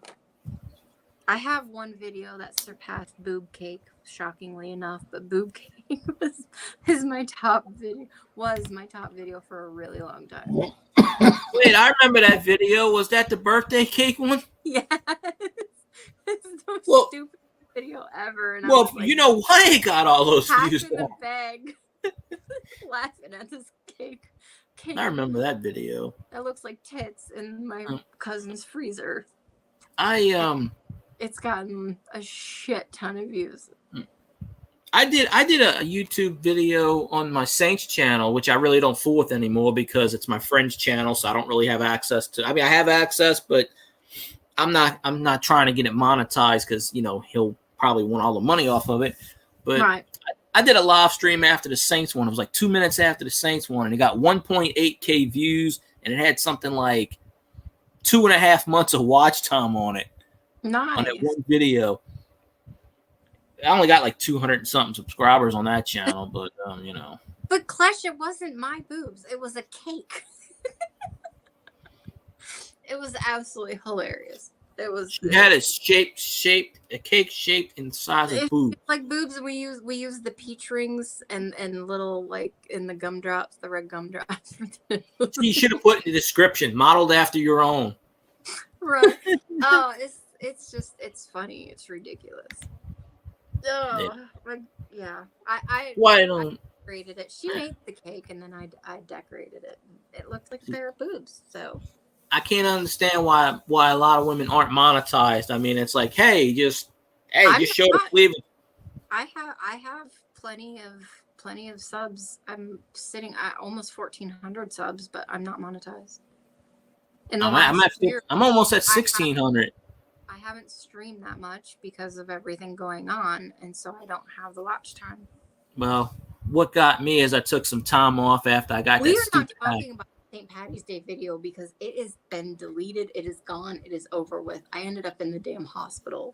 have one video that surpassed boob cake, shockingly enough, but boob cake was my top video for a really long time. Wait, I remember that video. Was that the birthday cake one? Yes. It's the Well- stupid video ever. And I Well, was like, you know why it got all those views. in the bag, laughing at this cake. I remember that video. That looks like tits in my cousin's freezer. It's gotten a shit ton of views. I did a YouTube video on my Saints channel, which I really don't fool with anymore because it's my friend's channel, so I don't really have access to. I mean, I have access, but I'm not trying to get it monetized because he'll probably want all the money off of it. But Right. I did a live stream after the Saints one. It was like 2 minutes after the Saints one, and it got 1.8K views, and it had something like 2.5 months of watch time on it. Nice. On that one video. I only got like 200 and something subscribers on that channel, but But Clash, it wasn't my boobs. It was a cake. It was absolutely hilarious. It was. She had a cake shaped in the size of It's boob. like boobs. We use the peach rings and little like in the gumdrops, the red gumdrops. You should have put in the description, modeled after your own. Right. Oh, it's funny. It's ridiculous. Oh, yeah. I Why don't? decorated it. She made the cake and then I decorated it. It looked like a pair of boobs. So I can't understand why a lot of women aren't monetized. I mean, it's like, just show the sleeve. I have plenty of subs. I'm sitting at almost 1,400 subs, but I'm not monetized. I'm almost at 1,600. I haven't streamed that much because of everything going on, and so I don't have the watch time. Well, what got me is I took some time off after I got We that are not stupid. talking about St. Patty's Day video because it has been deleted. It is gone. It is over with. I ended up in the damn hospital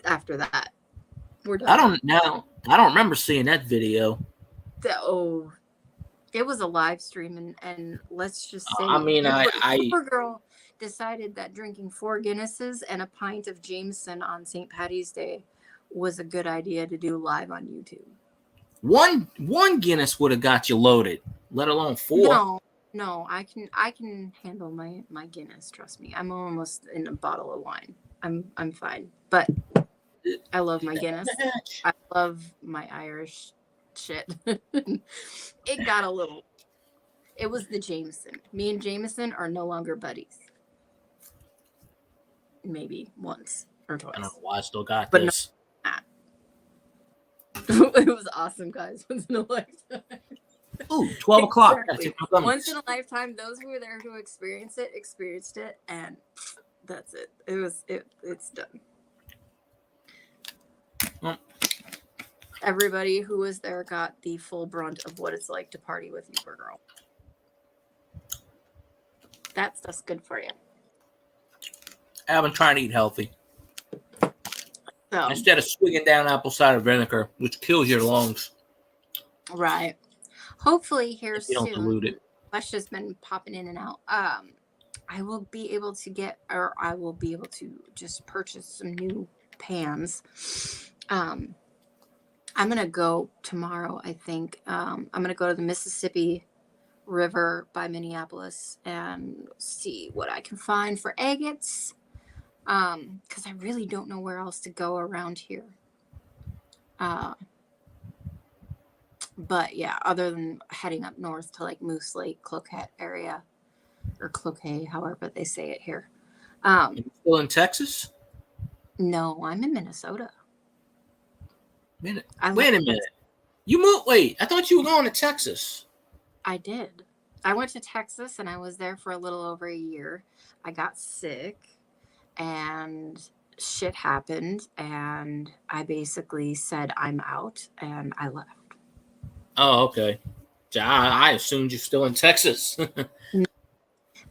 after that. We're done. I don't remember seeing that video. Oh, it was a live stream, and let's just say, poor girl decided that drinking 4 Guinnesses and a pint of Jameson on St. Patty's Day was a good idea to do live on YouTube. One Guinness would have got you loaded, let alone 4. No, I can handle my Guinness. Trust me, I'm almost in a bottle of wine. I'm fine, but I love my Guinness. I love my Irish shit. It got a little. It was the Jameson. Me and Jameson are no longer buddies. Maybe once or twice. I don't know why I still got But this. It was awesome, guys. Once in a lifetime. Ooh, 12 o'clock. Exactly. Once in a lifetime, those who were there to experienced it, and that's it. It's done. Well, everybody who was there got the full brunt of what it's like to party with you, poor girl. That stuff's good for you. I've been trying to eat healthy. So, Instead of swigging down apple cider vinegar, which kills your lungs. right. Hopefully here If you don't dilute soon. it. Flesh has been popping in and out. I will be able to just purchase some new pans. I'm gonna go tomorrow, I think. I'm gonna go to the Mississippi River by Minneapolis and see what I can find for agates. Because I really don't know where else to go around here. But yeah, other than heading up north to like Moose Lake, Cloquet area, or Cloquet, however they say it here. You still in Texas? No, I'm in Minnesota. Minute. I Wait a live- minute. You moved. Wait, I thought you were going to Texas. I did. I went to Texas and I was there for a little over a year. I got sick and shit happened, and I basically said I'm out and I left. Oh, okay. I assumed you're still in Texas.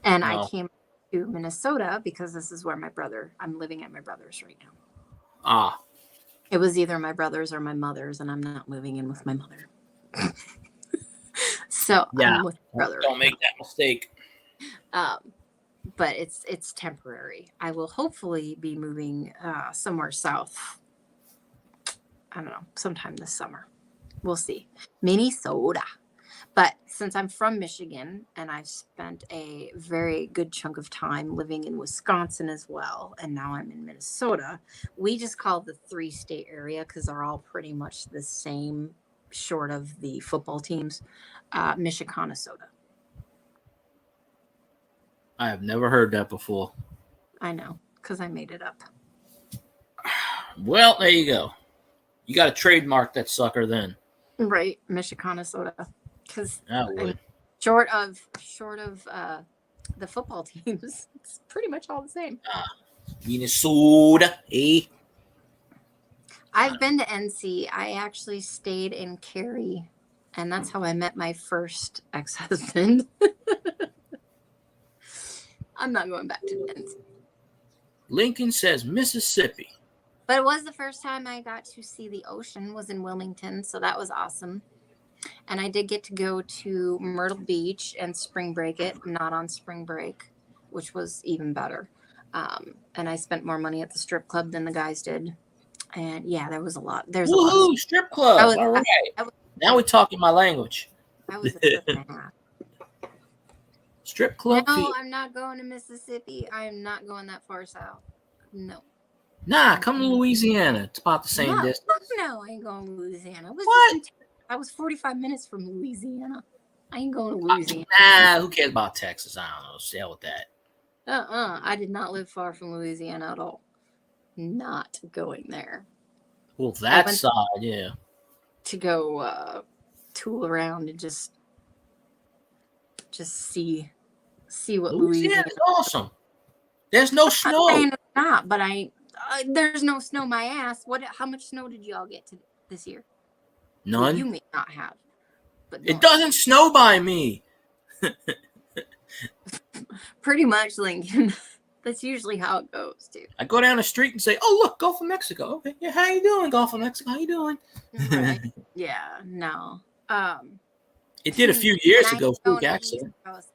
And No. I came to Minnesota because this is where I'm living at my brother's right now. Ah, It was either my brother's or my mother's, and I'm not moving in with my mother. So yeah. I'm with my brother. Don't make that mistake. But it's temporary. I will hopefully be moving somewhere south. I don't know, sometime this summer. We'll see. Minnesota. But since I'm from Michigan and I've spent a very good chunk of time living in Wisconsin as well, and now I'm in Minnesota, we just call the 3-state area because they're all pretty much the same, short of the football teams, Michiganasota. I have never heard that before. I know, because I made it up. Well, there you go. You got to trademark that sucker then. Right, Michiganasota. Because I would. short of the football teams, it's pretty much all the same. Minnesota, eh? I've been to NC. I actually stayed in Cary, and that's how I met my first ex-husband. I'm not going back to NC. Lincoln says Mississippi. But it was the first time I got to see the ocean, was in Wilmington, so that was awesome. And I did get to go to Myrtle Beach and spring break it, not on spring break, which was even better. And I spent more money at the strip club than the guys did. And yeah, there was a lot. There's a lot. Woohoo, strip club. All right. was- Now we're talking my language. I was a trip and a half. Strip club No, fee. I'm not going to Mississippi. I am not going that far south. No. Nah, come to Louisiana. It's about the same No, distance. fuck no, I ain't going to Louisiana. What? I was 45 minutes from Louisiana. I ain't going to Louisiana. Nah, who cares about Texas? I don't know. Hell with that. I did not live far from Louisiana at all. Not going there. Well, that went- side, yeah. To go tool around and just see what Louisiana. Louisiana's awesome. There's no I'm snow. saying it's not, but there's no snow my ass. How much snow did y'all get this year? Well, None. you may not have, but It doesn't snow by me. pretty much, Lincoln. That's usually how it goes, too. I go down the street and say, "Oh, look, Gulf of Mexico." Okay, yeah, how you doing, Gulf of Mexico? How you doing? Right. Yeah, no. It did a few years And I ago. go Freak to the accident. East Coast.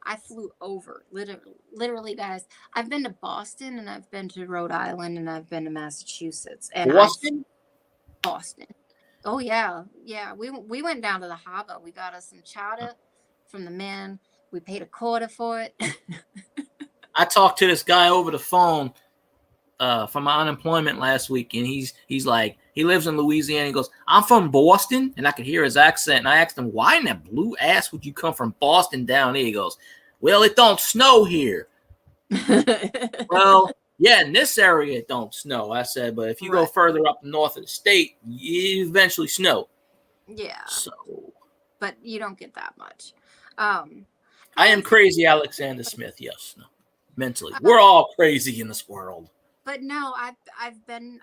I flew over, literally, guys. I've been to Boston, and I've been to Rhode Island, and I've been to Massachusetts, and Boston. Boston. Oh yeah. We went down to the harbor. We got us some chowder from the man. We paid $0.25 for it. I talked to this guy over the phone from my unemployment last week, and he's like, he lives in Louisiana. He goes, "I'm from Boston," and I could hear his accent. And I asked him, "Why in that blue ass would you come from Boston down here?" He goes, "Well, it don't snow here." Well, yeah, in this area it don't snow. I said, but if you go Right. further up north of the state, you eventually snow. Yeah, So but you don't get that much. I am crazy, Alexander Smith. Yes, no, mentally, we're all crazy in this world. But no, I've been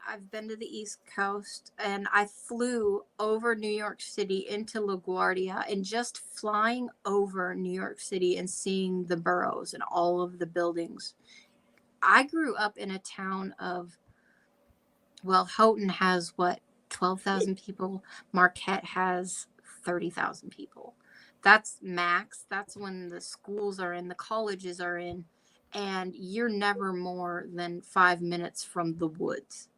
to the East Coast, and I flew over New York City into LaGuardia, and just flying over New York City and seeing the boroughs and all of the buildings. I grew up in a town of, well, Houghton has 12,000 people. Marquette has 30,000 people. That's max. That's when the schools are in, the colleges are in. And you're never more than 5 minutes from the woods.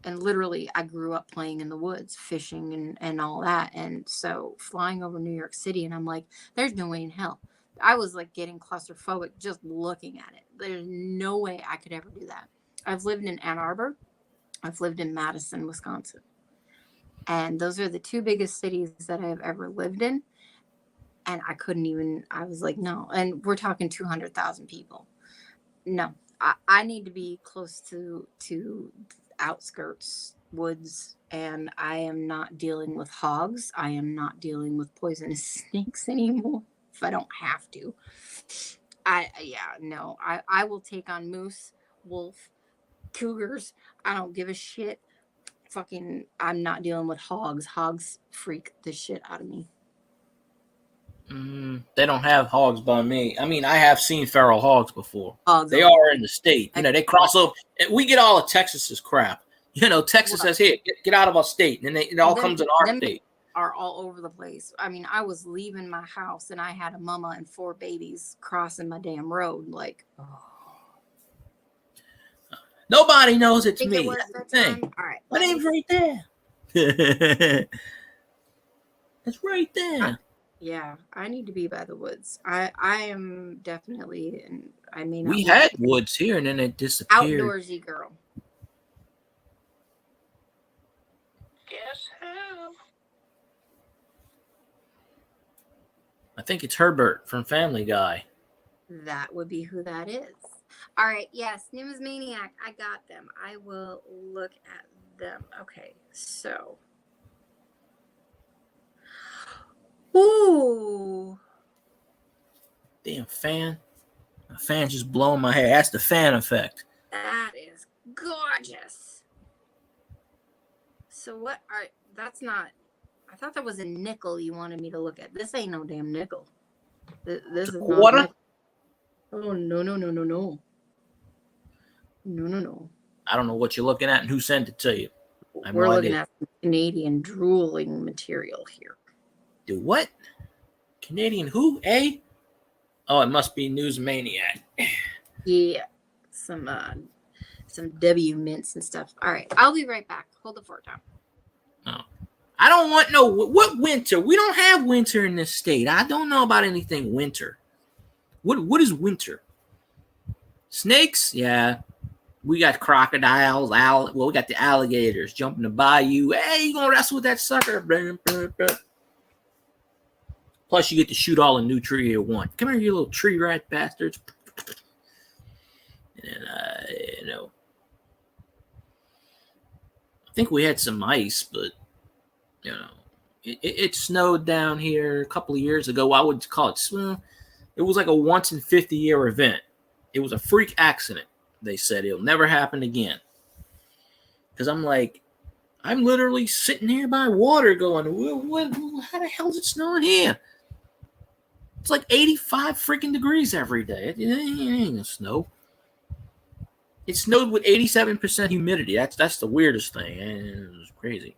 And literally, I grew up playing in the woods, fishing and all that. And so flying over New York City, and I'm like, there's no way in hell. I was like getting claustrophobic just looking at it. There's no way I could ever do that. I've lived in Ann Arbor. I've lived in Madison, Wisconsin. And those are the two biggest cities that I've ever lived in. And I was like, no. And we're talking 200,000 people. No, I need to be close to outskirts, woods, and I am not dealing with hogs. I am not dealing with poisonous snakes anymore if I don't have to. I will take on moose, wolf, cougars. I don't give a shit. Fucking, I'm not dealing with hogs. Hogs freak the shit out of me. They don't have hogs by me. I mean, I have seen feral hogs before. Hogs They are in the state. You know, they cross over. We get all of Texas's crap. You know, Texas says, "Hey, get out of our state," and then it all comes in our state. Are all over the place. I mean, I was leaving my house and I had a mama and 4 babies crossing my damn road. Like, Nobody knows it's think me. it was That's the that thing. time? All right, My name's right there. It's right there. yeah, I need to be by the woods. I am definitely, and I may not. We had woods here, and then it disappeared. Outdoorsy girl. Guess who? I think it's Herbert from Family Guy. That would be who that is. All right, yes, Numismaniac. I got them. I will look at them. Okay, so. Ooh. Damn fan. A fan just blowing my hair. That's the fan effect. That is gorgeous. So what are, that's not, I thought that was a nickel you wanted me to look at. This ain't no damn nickel. This is not Quarter? a nickel. Oh, no. No. I don't know what you're looking at and who sent it to you. I have We're no looking idea. at some Canadian drooling material here. Do what? Canadian who? Eh? Oh, it must be Newsmaniac. Yeah. Some W mints and stuff. All right. I'll be right back. Hold the fort down. Oh. I don't want no what winter. We don't have winter in this state. I don't know about anything winter. What is winter? Snakes? Yeah. We got crocodiles, we got the alligators jumping the bayou. Hey, you gonna wrestle with that sucker? Plus, you get to shoot all the new tree at once. Come here, you little tree rat bastards. And I think we had some ice, but it snowed down here a couple of years ago. I would call it. It was like a once in 50-year event. It was a freak accident. They said it'll never happen again. Because I'm literally sitting here by water going, how the hell is it snowing here? It's like 85 freaking degrees every day. It ain't gonna snow. It snowed with 87% humidity. That's the weirdest thing. It was crazy.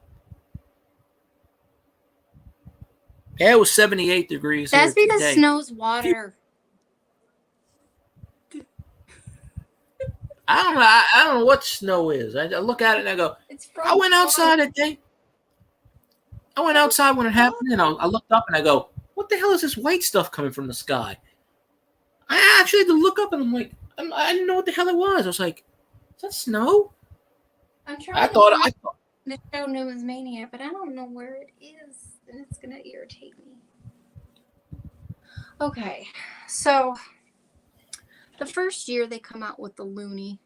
Yeah, it was 78 degrees. That's here because today. snow's water. I don't know what snow is. I look at it and I go, It's from I went outside that day. I went outside when it happened, and I looked up and I go, what the hell is this white stuff coming from the sky? I actually had to look up and I'm like, I didn't know what the hell it was. I was like, is that snow? I'm trying I thought to show Numismania, but I don't know where it is, and it's gonna irritate me. Okay, so the first year they come out with the Toonie.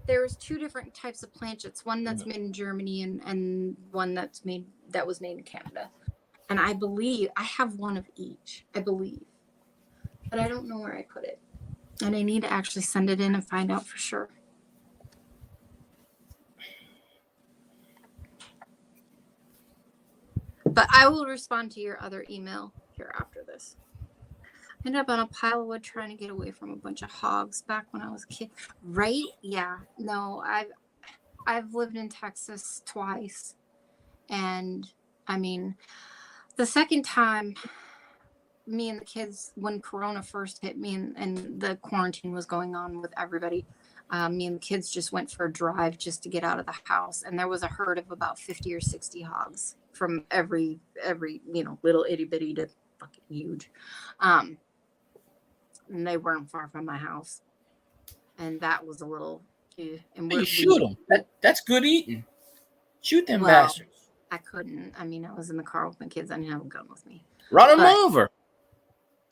There's 2 different types of planchets. One that's made in Germany and one that was made in Canada. And I believe I have one of each. I believe, but I don't know where I put it. And I need to actually send it in and find out for sure. But I will respond to your other email here after this. I ended up on a pile of wood trying to get away from a bunch of hogs back when I was a kid. Right? Yeah. No, I've lived in Texas twice. And I mean, the second time, me and the kids, when Corona first hit me and the quarantine was going on with everybody, me and the kids just went for a drive just to get out of the house. And there was a herd of about 50 or 60 hogs from every little itty bitty to fucking huge. And they weren't far from my house. And that was a little Yeah, and You shoot them. That's good eating. Shoot them bastards. I couldn't. I mean, I was in the car with my kids. I didn't have a gun with me. Run them But- over.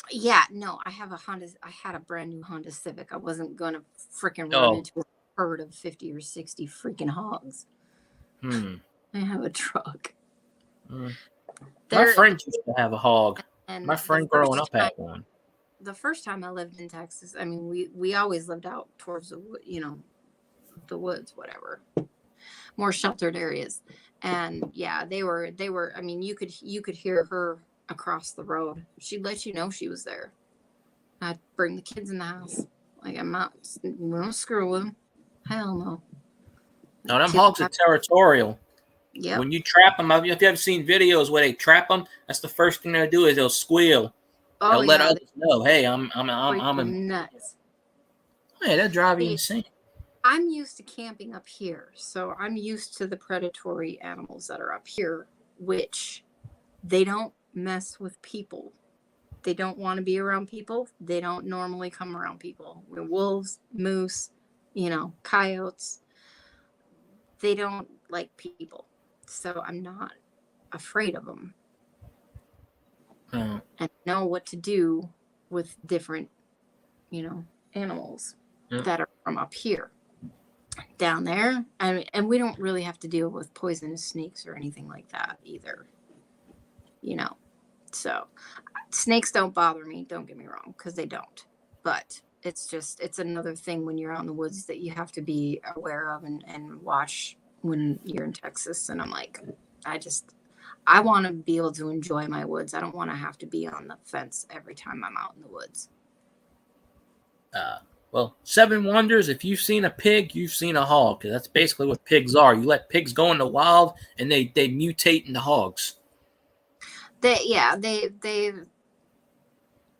Yeah, no, I have a Honda. I had a brand new Honda Civic. I wasn't gonna freaking run Oh. into a herd of 50 or 60 freaking hogs. Hmm. I have a truck. My They're- friend used to have a hog. and My the friend first growing up time- had one. The first time I lived in Texas, I mean, we always lived out towards the the woods, whatever, more sheltered areas, and yeah, they were. I mean, you could hear her across the road. She'd let you know she was there. I'd bring the kids in the house. Like, I'm not. We don't screw with them. Hell no. No, them Kids hogs are have- territorial. Yep. When you trap them, if you ever seen videos where they trap them, that's the first thing they'll do is they'll squeal. Oh, They'll let yeah, others know, hey, I'm freaking nuts. Hey, that drive you See, insane. I'm used to camping up here, so I'm used to the predatory animals that are up here, which they don't mess with people. They don't want to be around people. They don't normally come around people. We're wolves, moose, coyotes. They don't like people. So I'm not afraid of them. Oh. And know what to do with different, animals Yeah. that are from up here. Down there, and we don't really have to deal with poisonous snakes or anything like that either. So snakes don't bother me, don't get me wrong, because they don't. But it's another thing when you're out in the woods that you have to be aware of and watch when you're in Texas. And I'm like, I want to be able to enjoy my woods. I don't want to have to be on the fence every time I'm out in the woods. Well, 7 wonders, if you've seen a pig, you've seen a hog, because that's basically what pigs are. You let pigs go in the wild, and they mutate into hogs. They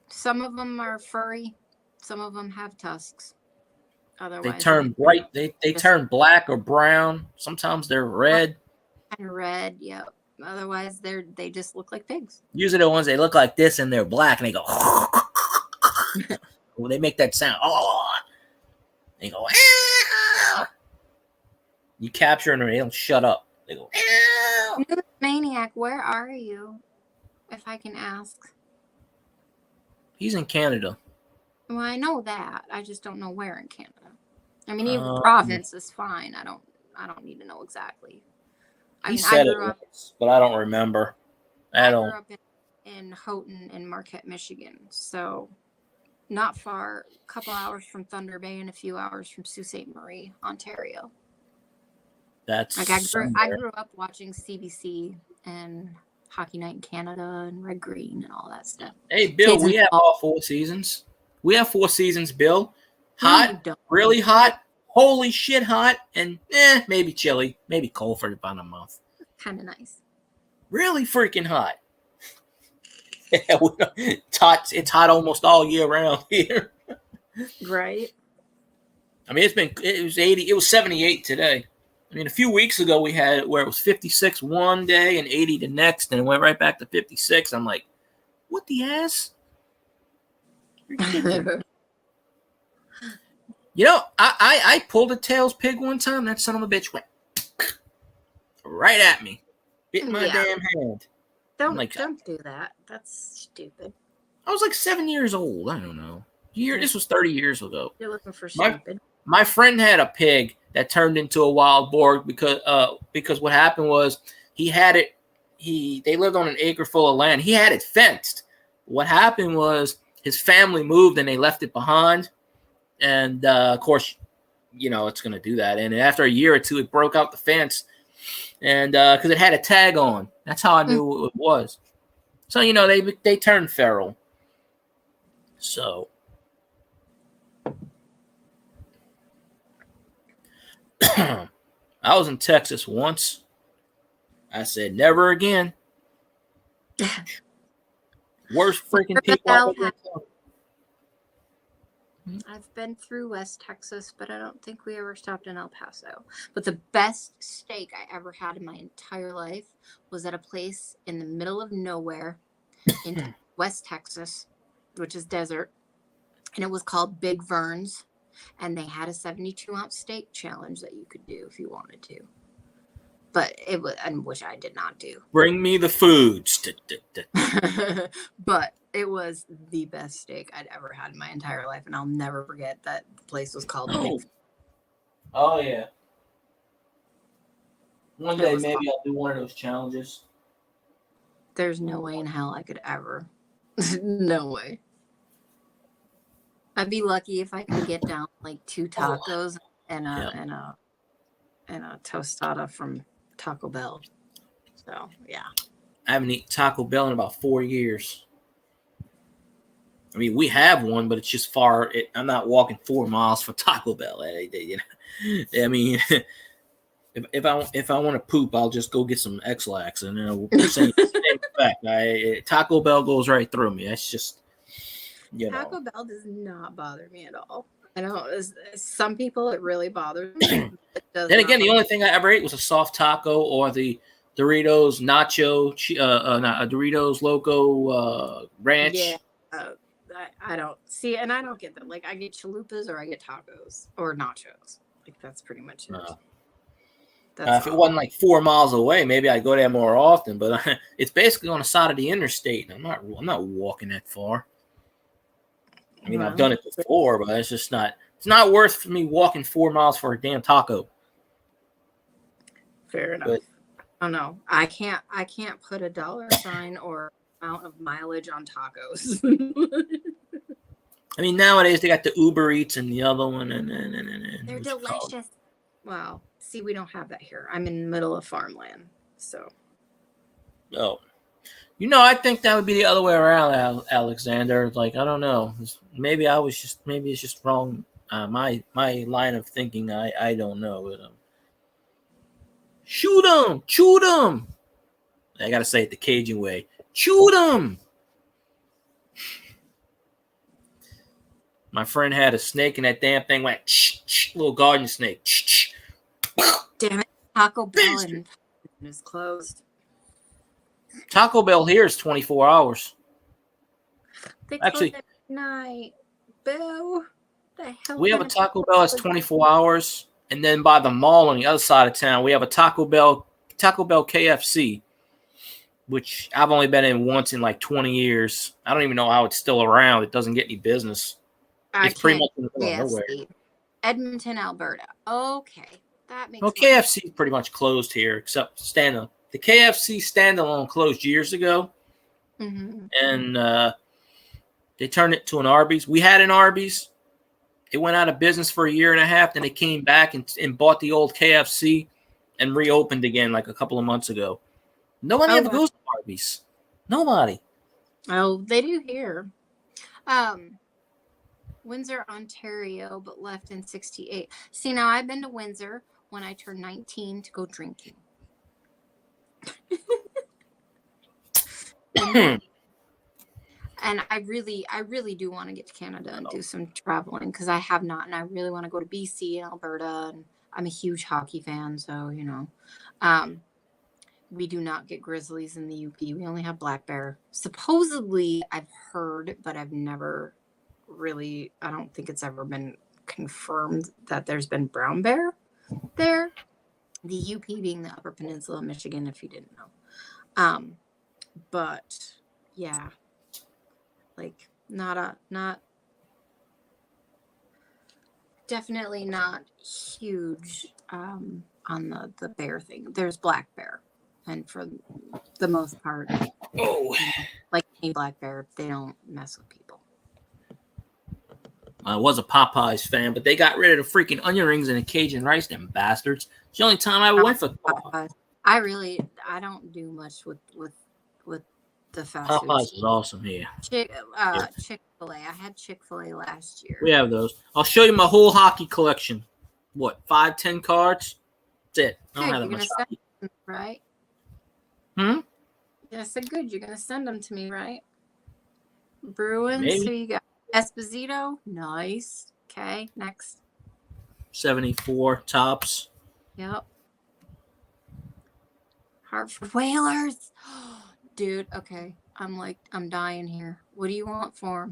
some of them are furry, some of them have tusks. Otherwise, They turn bright. They turn black or brown. Sometimes they're red. kind of red. Yep. Otherwise, they just look like pigs. Usually the ones they look like this and they're black and they go. Well, they make that sound. Oh, they go. "Ow." You capture them and they don't shut up. They go. "Ow." Maniac, where are you? If I can ask. He's in Canada. Well, I know that. I just don't know where in Canada. I mean, even Um, province is fine. I don't need to know exactly. I He mean, said I it grew up. once, but I don't remember. I I don't. grew up in Houghton in Marquette, Michigan. So not far, a couple hours from Thunder Bay and a few hours from Sault Ste. Marie, Ontario. That's Like I somewhere. grew up watching CBC and Hockey Night in Canada and Red Green and all that stuff. Hey, Bill, Kids we in- have all 4 seasons. We have 4 seasons, Bill. No, Hot, you don't. really hot, holy shit hot, and maybe chilly, maybe cold for about a month. Kind of nice. Really freaking hot. Yeah, it's hot almost all year round here. Right. I mean, it was 80, it was 78 today. I mean, a few weeks ago we had it where it was 56 one day and 80 the next, and it went right back to 56. I'm like, what the ass? Ridiculous. I pulled a tails pig one time. That son of a bitch went right at me, bit my Yeah. damn hand. Don't do that. That's stupid. I was like 7 years old. I don't know. This was 30 years ago. You're looking for My- stupid. My friend had a pig that turned into a wild boar because what happened was they lived on an acre full of land. He had it fenced. What happened was his family moved and they left it behind. And of course, it's going to do that. And after a year or two, it broke out the fence. And because it had a tag on. That's how I knew what it was. So, they turned feral. So. I was in Texas once. I said, never again. Worst freaking people I've ever encountered. I've been through West Texas, but I don't think we ever stopped in El Paso. But the best steak I ever had in my entire life was at a place in the middle of nowhere in West Texas, which is desert. And it was called Big Vern's. and they had a 72-ounce steak challenge that you could do if you wanted to. But it was, and which I did not do. Bring me the foods. But it was the best steak I'd ever had in my entire life, and I'll never forget that the place was called Big. Oh yeah. One It day was maybe I'll do one of those challenges. There's no way in hell I could ever. No way. I'd be lucky if I could get down like 2 tacos and a tostada from Taco Bell. So yeah. I haven't eaten Taco Bell in about 4 years. I mean, we have one, but it's just far. I'm not walking 4 miles for Taco Bell. You know, I mean, if I want to poop, I'll just go get some X-Lax, and same fact. Taco Bell goes right through me. That's just, you know. Taco Bell does not bother me at all. I know some people it really bothers me. Then again, the only thing I ever ate was a soft taco or the Doritos Nacho, Doritos Loco Ranch. Yeah. I don't see, and I don't get that. Like, I get chalupas or I get tacos or nachos. Like, that's pretty much it. If it wasn't like 4 miles away, maybe I'd go there more often. But it's basically on the side of the interstate. I'm not walking that far. I mean, I've done it before, but it's just not. It's not worth for me walking 4 miles for a damn taco. Fair enough. But, oh no, I can't put a dollar sign or amount of mileage on tacos. I mean, nowadays they got the Uber Eats and the other one, and they're delicious. Wow. See, we don't have that here. I'm in the middle of farmland, so. Oh, I think that would be the other way around, Alexander. Like, I don't know. Maybe it's just wrong. My line of thinking, I don't know. But, shoot him. I gotta say it the Cajun way. Shoot him. My friend had a snake, and that damn thing went little garden snake. Damn it, Taco Bell is closed. Taco Bell here is 24 hours. They Actually, close at night. Boo. The hell we have a Taco Bell that's 24 hours, and then by the mall on the other side of town, we have a Taco Bell KFC, which I've only been in once in like 20 years. I don't even know how it's still around. It doesn't get any business. It's pretty much in the middle of nowhere. Edmonton, Alberta. Okay, that makes. Well, KFC is pretty much closed here, except standalone. The KFC standalone closed years ago, and they turned it to an Arby's. We had an Arby's. It went out of business for a year and a half. Then they came back and bought the old KFC and reopened again like a couple of months ago. Nobody ever goes to Arby's. Nobody. Oh, they do here. Windsor, Ontario, but left in 68. See, now I've been to Windsor when I turned 19 to go drinking. And I really do want to get to Canada and do some traveling because I have not, and I really want to go to BC and Alberta, and I'm a huge hockey fan, so we do not get grizzlies in the UP. We only have black bear. Supposedly, I've heard, but I've never really, I don't think it's ever been confirmed that there's been brown bear there. The UP being the Upper Peninsula of Michigan, if you didn't know. But yeah, like definitely not huge on the bear thing. There's black bear, and for the most part, like any black bear, they don't mess with people. I was a Popeyes fan, but they got rid of the freaking onion rings and the Cajun rice, them bastards. It's the only time I went for Popeyes. I don't do much with the fast food. Popeyes is awesome here. Chick-fil-A. I had Chick-fil-A last year. We have those. I'll show you my whole hockey collection. What, 5-10 cards? That's it. I don't have that much hockey. Them, right? I said good. You're gonna send them to me, right? Bruins. Maybe. Who you got? Esposito. Nice. Okay. Next. 74 tops. Yep. Hartford Whalers. Dude, okay. I'm dying here. What do you want for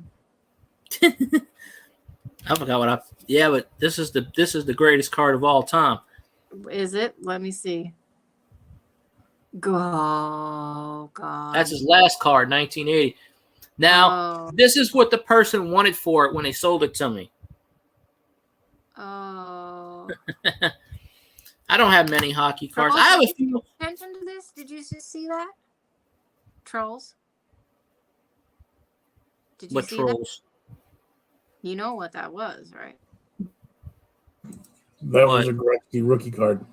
them? I forgot what I. Yeah, but this is the greatest card of all time. Is it? Let me see. Go, God. That's his last card, 1980. Now, Oh. this is what the person wanted for it when they sold it to me. Oh. I don't have many hockey cards. I Trolls, have a did few. you pay attention to this? Did you just see that? Trolls. Did you What see trolls? that? You know what that was, right? That was What? a Gretzky rookie card.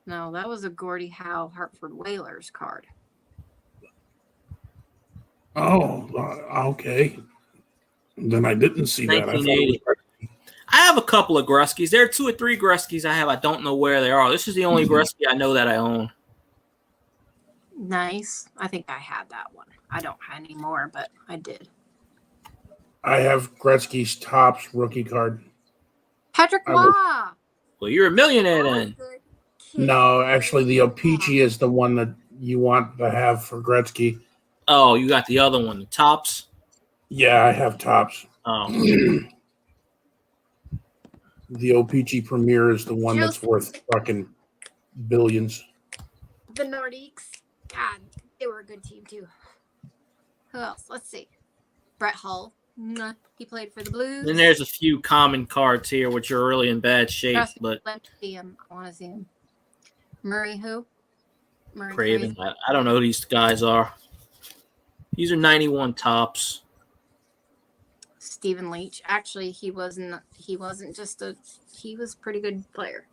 No, that was a Gordie Howe Hartford Whalers card. Oh, okay. Then I didn't see that. I thought it 1980. was I have a couple of Greskys. There are 2 or 3 Greskys I have. I don't know where they are. This is the only Gretzky I know that I own. Nice. I think I had that one. I don't have any more, but I did. I have Gretzky's Topps rookie card. Patrick I was- Waugh. Well, you're a millionaire That was then. the kid. No, actually, the O-Pee-Chee is the one that you want to have for Gretzky. Oh, you got the other one, the Tops. Yeah, I have Topps. Oh, The O-Pee-Chee Premier is the one that's worth fucking billions. The Nordiques. God, they were a good team too. Who else? Let's see. Brett Hull. Mwah. He played for the Blues. then there's a few common cards here which are really in bad shape, Trust me, but let me see him. I want to see him. Murray who? Murray Craven. I don't know who these guys are. These are 91 Tops. Stephen Leach. Actually, he wasn't just a. He was a pretty good player.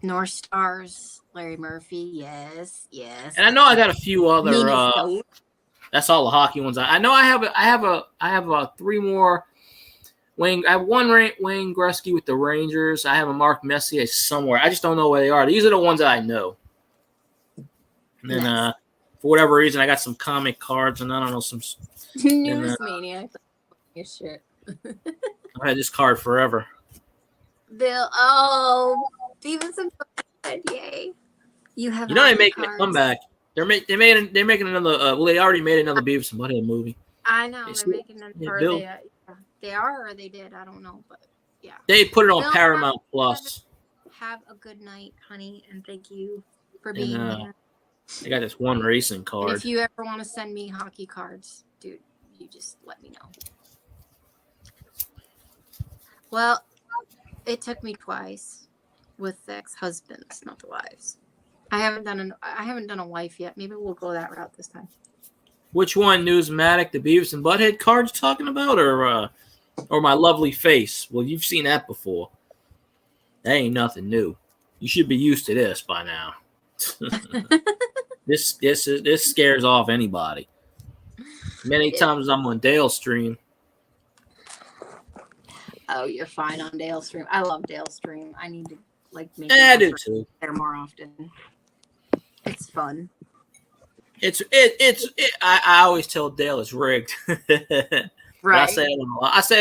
North Stars. Larry Murphy. Yes. And I know I got a few other. Minnesota. That's all the hockey ones. I know I have 3 more. Wayne. I have one Wayne Gretzky with the Rangers. I have a Mark Messier somewhere. I just don't know where they are. These are the ones that I know. And then Nice. for whatever reason, I got some comic cards, and I don't know some. News maniac. Yes, shit. I had this card forever. Bill. Oh, Stevenson. Yay! You have. You know they're hockey making a cards. comeback. They're making another. Well, they already made another Beavis and Butthead movie. I know It's- they're making them. yeah, Or Bill. they are, or they did. I don't know, but yeah. They put it on Bill, Paramount Plus. Have a good night, honey, and thank you for And, being here. They got this one racing And card. if you ever want to send me hockey cards, dude, you just let me know. Well, it took me twice with the ex-husbands, not the wives. I haven't done a wife yet. Maybe we'll go that route this time. Which one, Newsmatic, the Beavis and Butthead cards talking about, or My Lovely Face? Well, you've seen that before. That ain't nothing new. You should be used to this by now. This scares off anybody. Many times I'm on Dale's stream. Oh, you're fine on Dale Stream. I love Dale Stream. I need to make I an do effort too. there more often. It's fun. I always tell Dale it's rigged. Right. I say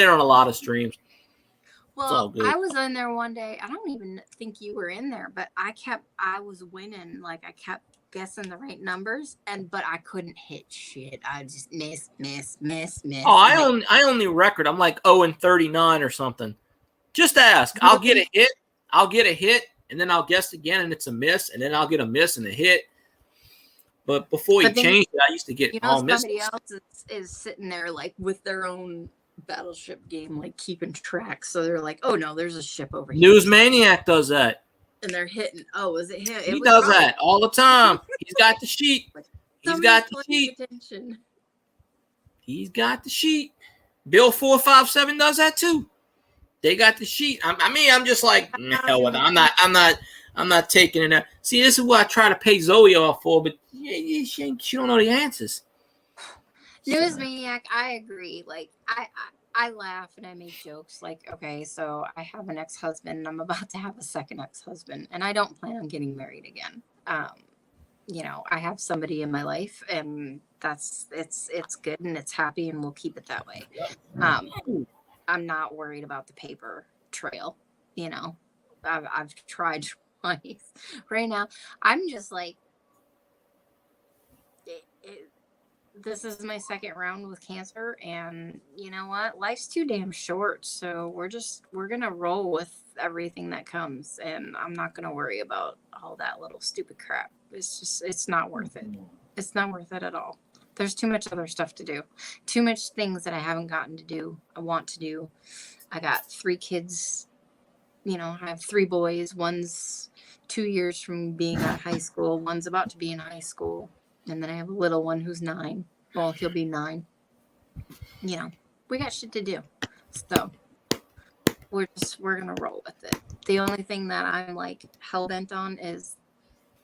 it on a lot of streams. all Well, good. I was in there one day. I don't even think you were in there, but I was winning. Like I kept guessing the right numbers, but I couldn't hit shit. I just miss. Oh, I own the record. I'm like 0-39 or something. Just ask. I'll get a hit, and then I'll guess again, and it's a miss, and then I'll get a miss and a hit. But before you changed it, I used to get all misses. Somebody else is sitting there like with their own battleship game, like keeping track. So they're like, "Oh no, there's a ship over here." Newsmaniac does that. And they're hitting. Oh, is it him? He does that all the time. He's got the sheet. He's got the sheet. Attention. He's got the sheet. Bill 457 does that too. They got the sheet. I'm just like, hell with it. I'm not taking it out. See, this is what I try to pay Zoe off for, but she don't know the answers. Newsmaniac, I agree. Like I laugh and I make jokes. Like, okay, so I have an ex-husband and I'm about to have a second ex-husband, and I don't plan on getting married again. I have somebody in my life, and it's good and it's happy, and we'll keep it that way. I'm not worried about the paper trail. I've tried twice. Right now, I'm just like, this is my second round with cancer, and you know what? Life's too damn short, so we're gonna roll with everything that comes, and I'm not gonna worry about all that little stupid crap. It's not worth it. It's not worth it at all. There's too much other stuff to do, too much things that I haven't gotten to do. I want to do. I got 3 kids. You know, I have 3 boys. One's 2 years from being out of high school. One's about to be in high school. And then I have a little one who's 9. Well, he'll be 9. You know, we got shit to do. So we're going to roll with it. The only thing that I'm like hell bent on is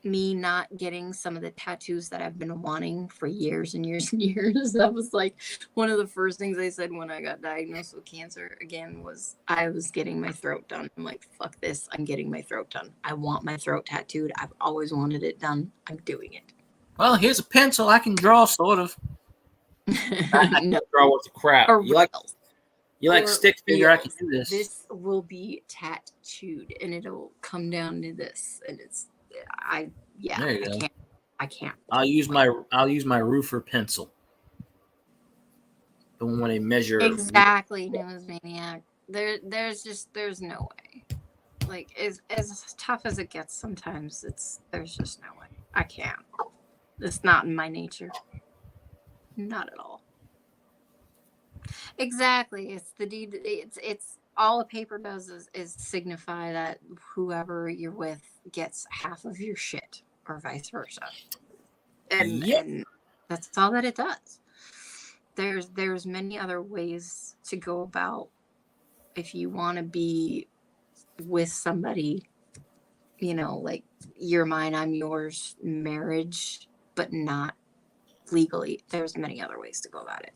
me not getting some of the tattoos that I've been wanting for years and years and years. That was like one of the first things I said when I got diagnosed with cancer again was I was getting my throat done. I'm like, fuck this. I'm getting my throat done. I want my throat tattooed. I've always wanted it done. I'm doing it. Well, here's a pencil. I can draw, sort of. I No, draw with the crap. or You like Or stick figure? I can reels. do this. This will be tattooed, and it'll come down to this, and it's There you go. I can't. I'll use my roofer pencil. The one where they measure. Exactly, Nose Maniac. There's no way. Like as tough as it gets sometimes, there's just no way. I can't. It's not in my nature. Not at all. Exactly. It's the deed. It's all a paper does is signify that whoever you're with gets half of your shit, or vice versa. And Yep. and that's all that it does. There's many other ways to go about if you want to be with somebody, you know, like you're mine, I'm yours, marriage, but not legally. There's many other ways to go about it.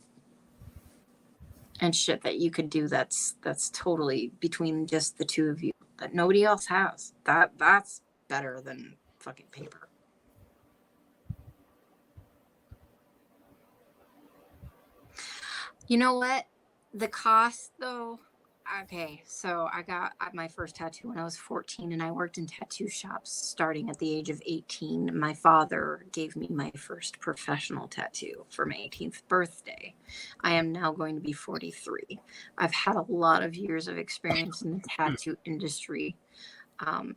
And shit that you could do that's totally between just the two of you that nobody else has. That's better than fucking paper. You know what? The cost though. Okay, so I got my first tattoo when I was 14, and I worked in tattoo shops starting at the age of 18. My father gave me my first professional tattoo for my 18th birthday. I am now going to be 43. I've had a lot of years of experience in the tattoo industry. And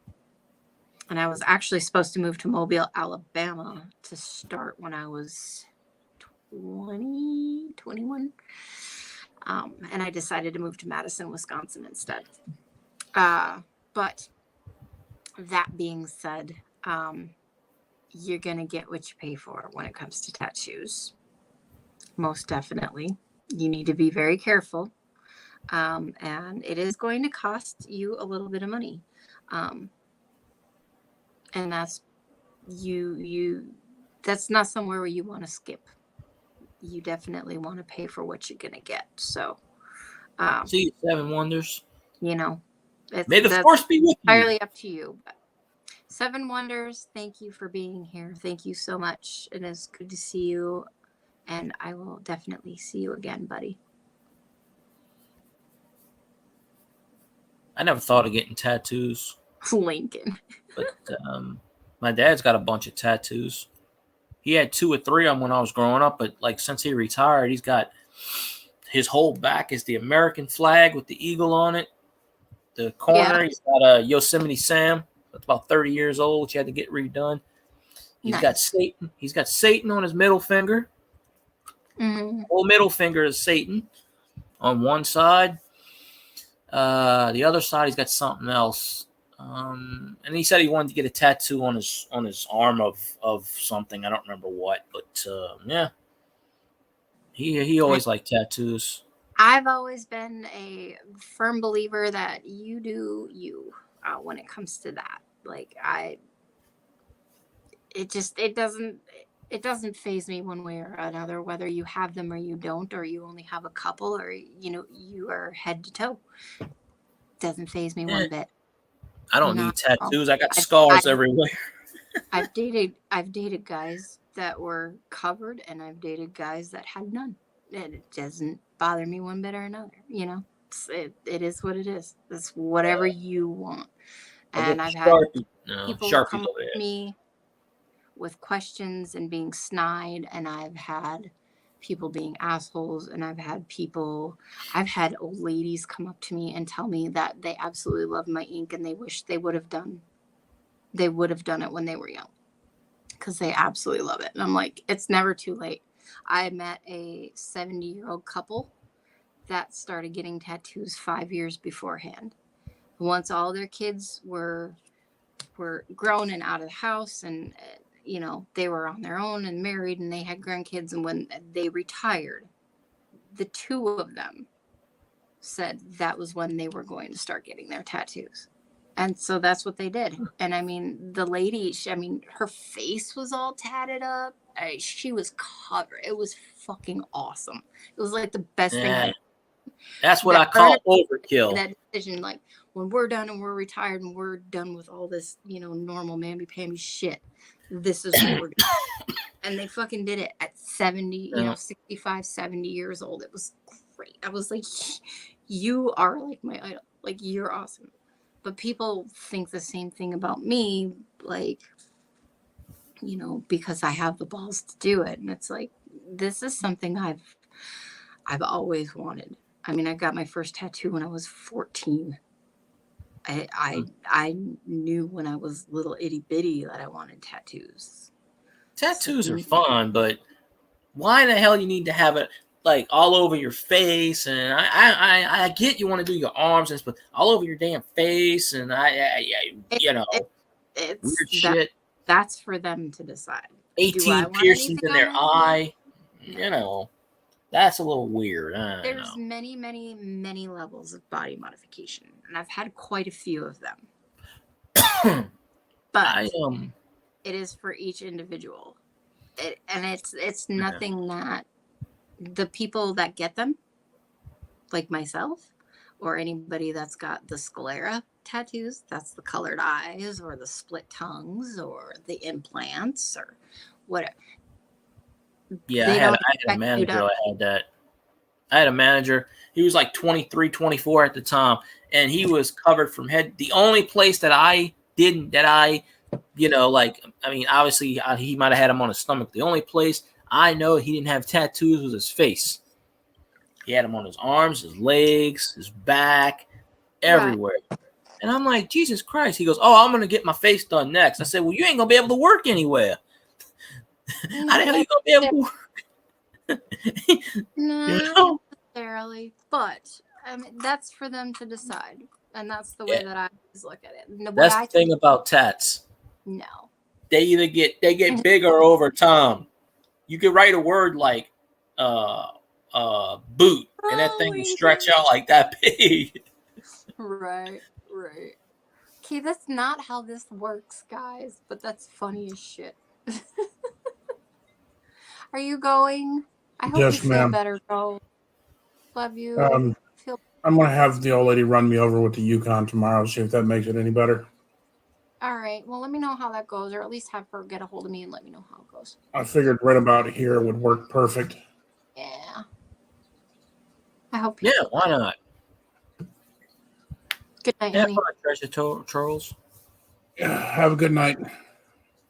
I was actually supposed to move to Mobile, Alabama to start when I was 21. And I decided to move to Madison, Wisconsin instead. But that being said, you're going to get what you pay for when it comes to tattoos. Most definitely. You need to be very careful. And it is going to cost you a little bit of money. And that's that's not somewhere where you want to skip. You definitely want to pay for what you're gonna get. So, See you, Seven Wonders. you know, May the force be with you. entirely up to you. But Seven Wonders, thank you for being here. Thank you so much. It is good to see you, and I will definitely see you again, buddy. I never thought of getting tattoos, Lincoln. but my dad's got a bunch of tattoos. He had 2 or 3 of them when I was growing up, but like since he retired, he's got his whole back is the American flag with the eagle on it. The corner, he's got a Yosemite Sam that's about 30 years old, which he had to get redone. He's got Satan. He's got Satan on his middle finger. Mm-hmm. Whole middle finger is Satan on one side. The other side, he's got something else. And he said he wanted to get a tattoo on his arm of something. I don't remember what, but yeah, he always liked tattoos. I've always been a firm believer that you do you when it comes to that. Like it doesn't faze me one way or another whether you have them or you don't, or you only have a couple, or you are head to toe. Doesn't faze me one bit. I don't need tattoos. I got scars everywhere. I've dated guys that were covered, and I've dated guys that had none. And it doesn't bother me one bit or another. It is what it is. It's whatever you want. And I've had people come up to me with questions and being snide, and I've had people being assholes, and I've had old ladies come up to me and tell me that they absolutely love my ink and they wish they would have done it when they were young, because they absolutely love it. And I'm like, it's never too late. I met a 70-year-old couple that started getting tattoos 5 years beforehand. Once all their kids were grown and out of the house, and they were on their own and married and they had grandkids, and when they retired, the two of them said that was when they were going to start getting their tattoos. And so that's what they did. And I mean, the lady, her face was all tatted up. She was covered. It was fucking awesome. It was like the best thing. That's what I call overkill. That decision, like, when we're done and we're retired and we're done with all this, normal mamby-pamby shit, this is what we're doing. And they fucking did it at 70, 65, 70 years old. It was great. I was like, you are like my idol. Like, you're awesome. But people think the same thing about me, like, because I have the balls to do it. And it's like, this is something I've always wanted. I mean, I got my first tattoo when I was 14. I knew when I was little itty bitty that I wanted tattoos. Tattoos are fun, but why the hell you need to have it like all over your face? And I get you want to do your arms, but all over your damn face, and it's weird shit. That's for them to decide. 18 piercings in their eye. That's a little weird. There's many, many, many levels of body modification, and I've had quite a few of them. But it is for each individual, and it's nothing that the people that get them, like myself, or anybody that's got the sclera tattoos, that's the colored eyes, or the split tongues, or the implants, or whatever. Yeah, I had a manager that had that. I had a manager. He was like 23, 24 at the time, and he was covered from head. The only place that obviously he might have had him on his stomach. The only place I know he didn't have tattoos was his face. He had him on his arms, his legs, his back, everywhere. Right. And I'm like, Jesus Christ. He goes, oh, I'm going to get my face done next. I said, well, you ain't going to be able to work anywhere. How the hell are you going to be able to work? No, necessarily. But that's for them to decide. And that's the way that I always look at it. That's the thing about tats. No. They either get bigger over time. You could write a word like boot, and that thing will stretch out like that big. Right. Okay, that's not how this works, guys, but that's funny as shit. Are you going? I hope you feel better, bro. Love you. I'm going to have the old lady run me over with the Yukon tomorrow, see if that makes it any better. All right. Well, let me know how that goes, or at least have her get a hold of me and let me know how it goes. I figured right about here would work perfect. Yeah. I hope. Yeah, why not? Good night, have honey. fun, Treasure Trolls. Yeah, have a good night.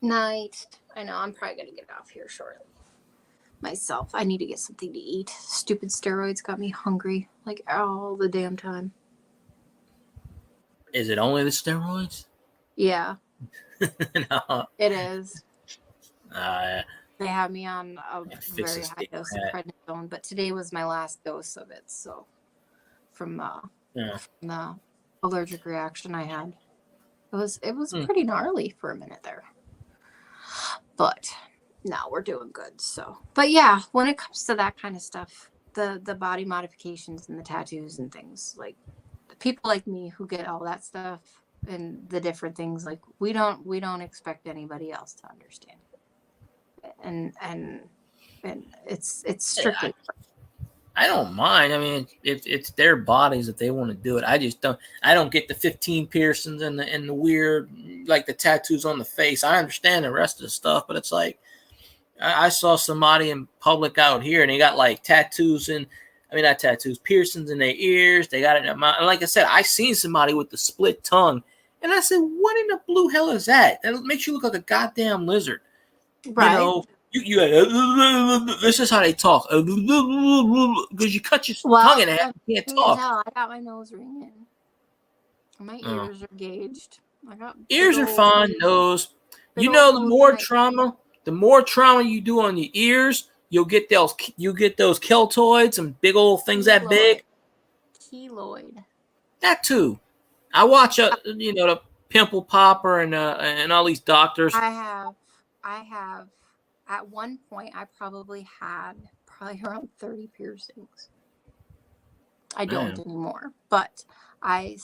Night. I know. I'm probably going to get off here shortly. Myself. I need to get something to eat. Stupid steroids got me hungry like all the damn time. Is it only the steroids? Yeah. No. It is. They have me on a very high dose of prednisone, but today was my last dose of it. So from the allergic reaction I had, it was pretty gnarly for a minute there. But now we're doing good. So, but yeah, when it comes to that kind of stuff, the body modifications and the tattoos and things, like the people like me who get all that stuff and the different things, like we don't expect anybody else to understand it. And it's strictly. I don't mind. I mean, it's their bodies if they want to do it. I don't get the 15 piercings and the weird, like the tattoos on the face. I understand the rest of the stuff, but it's like I saw somebody in public out here and they got like tattoos not tattoos, piercings in their ears. They got it in their mouth. And like I said, I seen somebody with the split tongue, and I said, "What in the blue hell is that? That makes you look like a goddamn lizard." Right. This is how they talk because you cut your tongue in half. You can't You can talk. tell I got my nose ring in. My Oh. ears are gauged. I got Ears are fine. Nose. big You know, old the nose more in my- trauma you do on your ears, you'll get those keltoids and big old things that big. Keloid. That too. I watch the pimple popper and all these doctors. I have at one point I probably had around 30 piercings. I don't anymore, but I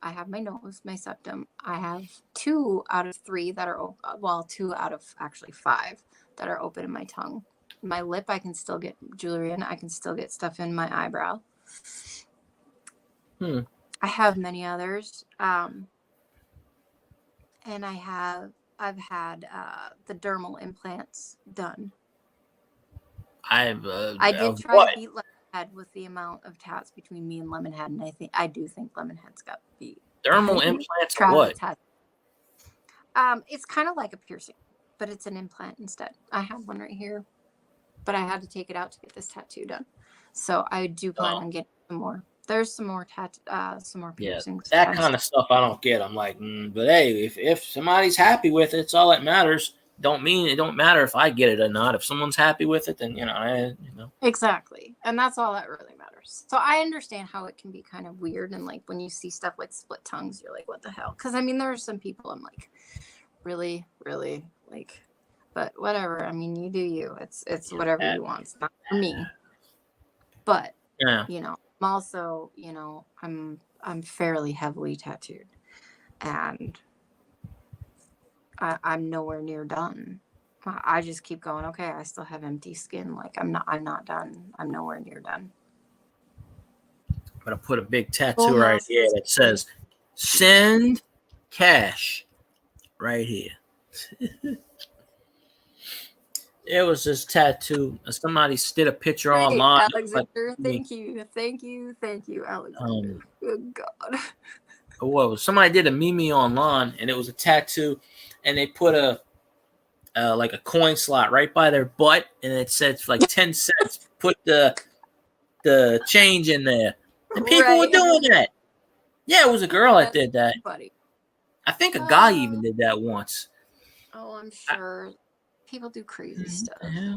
have my nose, my septum. I have 2 out of 3 that are well, 2 out of actually 5 that are open in my tongue. My lip, I can still get jewelry in. I can still get stuff in my eyebrow. I have many others. And I've had the dermal implants done. I did try to beat Lemonhead with the amount of tats between me and Lemonhead, and I do think Lemonhead's got beat. Dermal implants or what? It's kind of like a piercing, but it's an implant instead. I have one right here, but I had to take it out to get this tattoo done. So I do plan on getting some more. There's some more piercings. That kind of stuff I don't get. I'm like, but hey, if somebody's happy with it, it's all that matters. It don't matter if I get it or not. If someone's happy with it, then Exactly, and that's all that really matters. So I understand how it can be kind of weird, and like when you see stuff like split tongues, you're like, what the hell? Because I mean, there are some people I'm like, really, really like, but whatever. I mean, you do you. It's whatever you want. It's not for me, but I'm also, I'm fairly heavily tattooed, and I'm nowhere near done. I just keep going. Okay, I still have empty skin. Like I'm not done. I'm nowhere near done. I'm gonna put a big tattoo right here that says "Send cash" right here. It was this tattoo. Somebody did a picture online. Alexander, thank you, Alexander. Good God. Well, somebody did a meme online, and it was a tattoo, and they put a coin slot right by their butt, and it said like 10 cents. Put the change in there, and people were doing that. Yeah, it was a girl that did that. Buddy. I think a guy even did that once. Oh, I'm sure. People do crazy stuff. Yeah.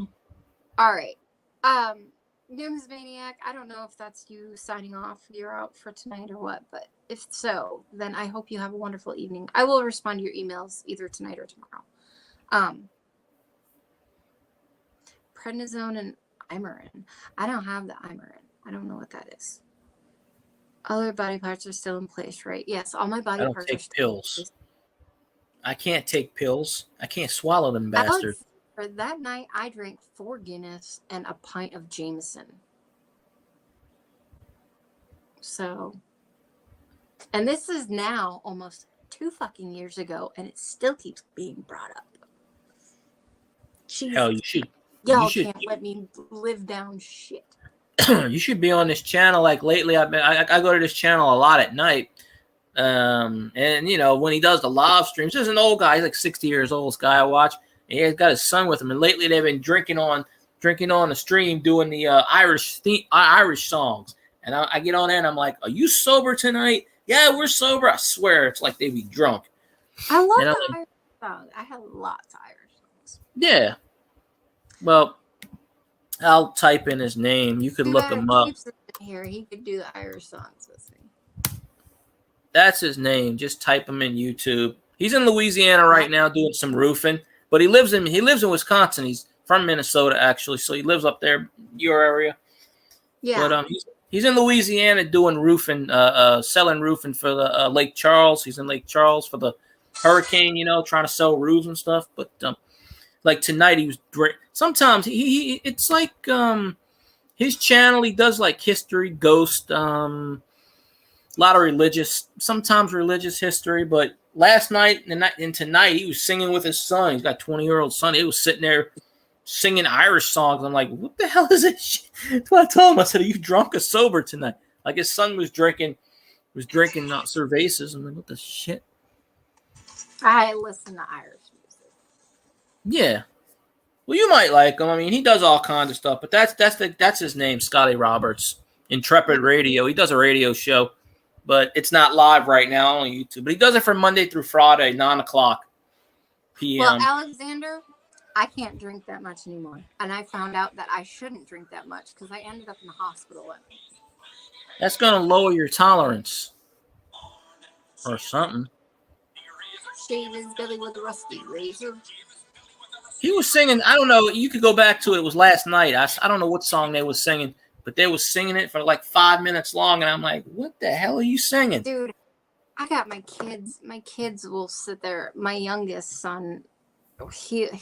All right. Nooms Maniac, I don't know if that's you signing off. You're out for tonight or what, but if so, then I hope you have a wonderful evening. I will respond to your emails either tonight or tomorrow. Prednisone and Imurin. I don't have the Imurin. I don't know what that is. Other body parts are still in place, right? Yes, all my body parts are take pills. I can't take pills. I can't swallow them bastards. For that night, I drank 4 Guinness and a pint of Jameson. So, and this is now almost 2 fucking years ago, and it still keeps being brought up. Jesus. Hell, you should. Y'all can't let me live down shit. You should be on this channel. Like lately, I go to this channel a lot at night. And when he does the live streams, there's an old guy, he's like 60 years old, this guy I watch, and he's got his son with him, and lately they've been drinking on the stream, doing the Irish songs, and I get on there and I'm like, are you sober tonight? Yeah, we're sober. I swear it's like they be drunk. I love the Irish song. I have lots of Irish songs. Yeah, well, I'll type in his name, you could look him up here. He could do the Irish songs with me. That's his name. Just type him in YouTube. He's in Louisiana right now doing some roofing, but he lives in Wisconsin. He's from Minnesota actually, so he lives up there, your area. Yeah. But he's in Louisiana doing roofing, selling roofing for the Lake Charles. He's in Lake Charles for the hurricane, trying to sell roofs and stuff. But like tonight, he was sometimes he it's like his channel. He does like history, ghost, a lot of sometimes religious history, but last night and tonight he was singing with his son. He's got a 20-year-old son. He was sitting there singing Irish songs. I'm like, what the hell is this shit? That's what I told him. I said, are you drunk or sober tonight? Like his son was drinking not cervezas. I'm like, what the shit? I listen to Irish music. Yeah. Well, you might like him. I mean, he does all kinds of stuff, but that's his name, Scotty Roberts. Intrepid Radio. He does a radio show, but it's not live right now on YouTube. But he does it from Monday through Friday, 9:00 p.m. Well, Alexander, I can't drink that much anymore. And I found out that I shouldn't drink that much because I ended up in the hospital. That's going to lower your tolerance or something. Shave his belly with a rusty razor. He was singing, I don't know, you could go back to it. It was last night. I don't know what song they was singing, but they was singing it for like 5 minutes long. And I'm like, what the hell are you singing? Dude, I got my kids. My kids will sit there. My youngest son,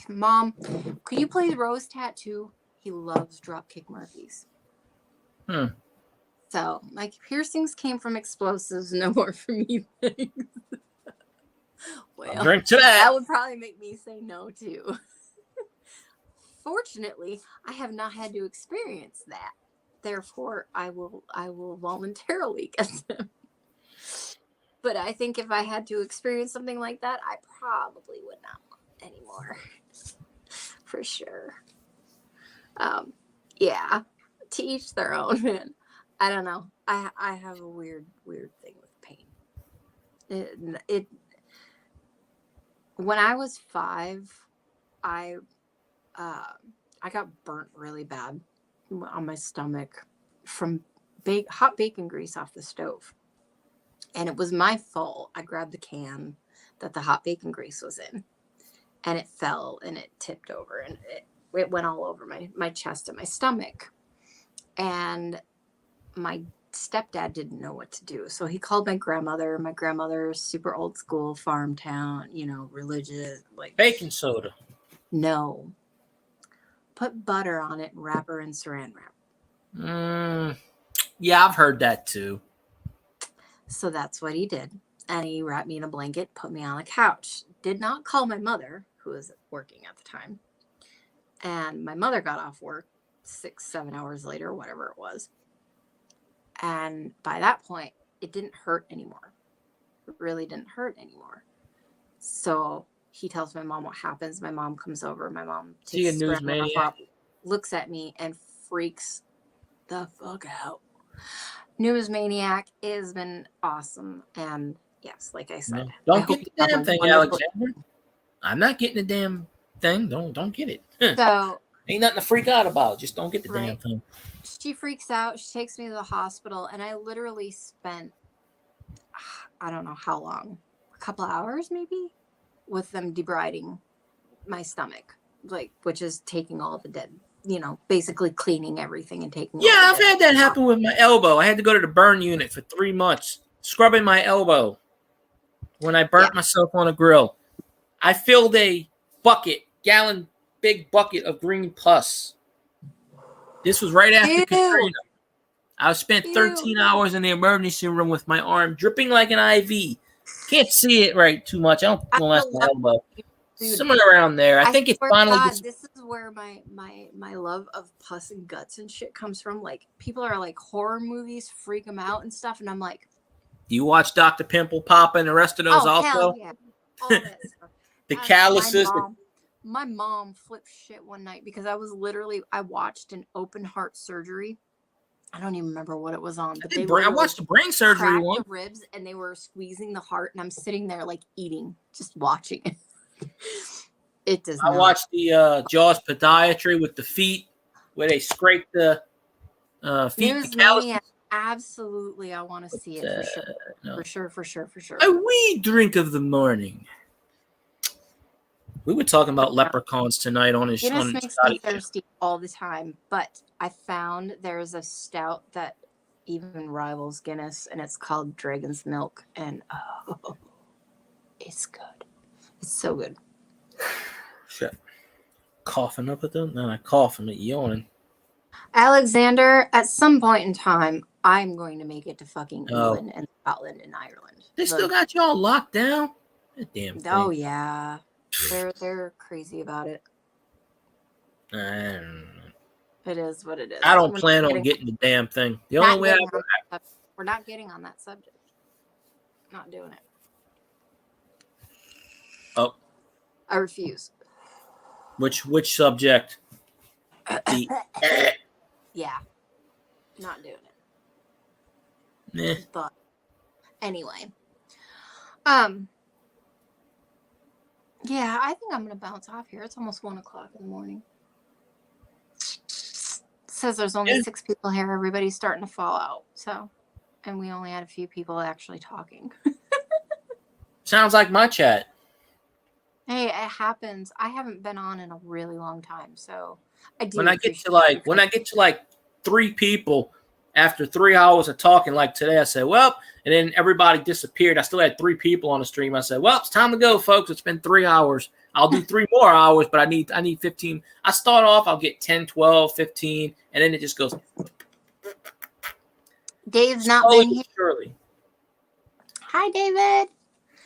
Mom, could you play Rose Tattoo? He loves Dropkick Murphys. So, my piercings came from explosives, no more from me. Well, Drink to that. That would probably make me say no too. Fortunately, I have not had to experience that. Therefore, I will voluntarily get them. But I think if I had to experience something like that, I probably would not want anymore. For sure. Yeah. To each their own, man. I don't know. I have a weird thing with pain. It when I was 5, I got burnt really bad on my stomach from hot bacon grease off the stove. And it was my fault. I grabbed the can that the hot bacon grease was in, and it fell and it tipped over and it went all over my chest and my stomach. And my stepdad didn't know what to do. So he called my grandmother. My grandmother is super old school, farm town, religious. Like Baking soda. No. Put butter on it and wrap her in saran wrap. Yeah, I've heard that too. So that's what he did. And he wrapped me in a blanket, put me on a couch. Did not call my mother, who was working at the time. And my mother got off work 6-7 hours later, whatever it was. And by that point, it didn't hurt anymore. It really didn't hurt anymore. So he tells my mom what happens. My mom comes over. My mom takes a news maniac. Looks at me and freaks the fuck out. News Maniac has been awesome. And yes, like I said, Don't get the damn thing, Alexander. I'm not getting the damn thing. Don't get it. So ain't nothing to freak out about. Just don't get the damn thing. She freaks out. She takes me to the hospital, and I literally spent, I don't know how long, a couple hours maybe, with them debriding my stomach, which is taking all the dead, basically cleaning everything and taking. Yeah, I've had that happen with my elbow. I had to go to the burn unit for 3 months, scrubbing my elbow when I burnt myself on a grill. I filled a big bucket of green pus. This was right after Katrina. I spent 13 hours in the emergency room with my arm dripping like an IV. Can't see it right too much. I don't know that's my elbow. Somewhere around there. I think it finally. This is where my love of pus and guts and shit comes from. Like, people are like, horror movies freak them out and stuff, and I'm like, do you watch Dr. Pimple Poppa and the rest of those also? Hell yeah. All that stuff. The calluses. My mom flipped shit one night because I watched an open heart surgery. I don't even remember what it was on, but I watched the brain surgery one. The ribs, and they were squeezing the heart, and I'm sitting there like eating, just watching it. It does. I watched the Jaws podiatry with the feet, where they scrape the feet. News Mania, absolutely, I want to see it for sure. No. For sure. A wee drink of the morning. We were talking about leprechauns tonight on his. Guinness makes me thirsty all the time, but I found there's a stout that even rivals Guinness, and it's called Dragon's Milk, and it's good. It's so good. Shit. Coughing up at them? No, I cough and yawning. Alexander, at some point in time, I'm going to make it to fucking England and Scotland and Ireland. They still got y'all locked down? That damn thing. Oh yeah. They're crazy about it. It is what it is. I don't plan on getting the damn thing. The only way we're not getting on that subject. Not doing it. Oh. I refuse. Which subject? The Yeah, not doing it. eh. But anyway, yeah, I think I'm gonna bounce off here. It's almost 1:00 in the morning. Says there's only Yeah. 6 people here. Everybody's starting to fall out. So, and we only had a few people actually talking. Sounds like my chat. Hey, it happens. I haven't been on in a really long time, so I do. When I get appreciate to like 3 people after 3 hours of talking, like today, I said, well, and then everybody disappeared. I still had 3 people on the stream. I said, well, it's time to go, folks. It's been 3 hours. I'll do 3 more hours, but I need 15. I start off, I'll get 10, 12, 15, and then it just goes Dave's not slowly been but here. surely. Hi, David.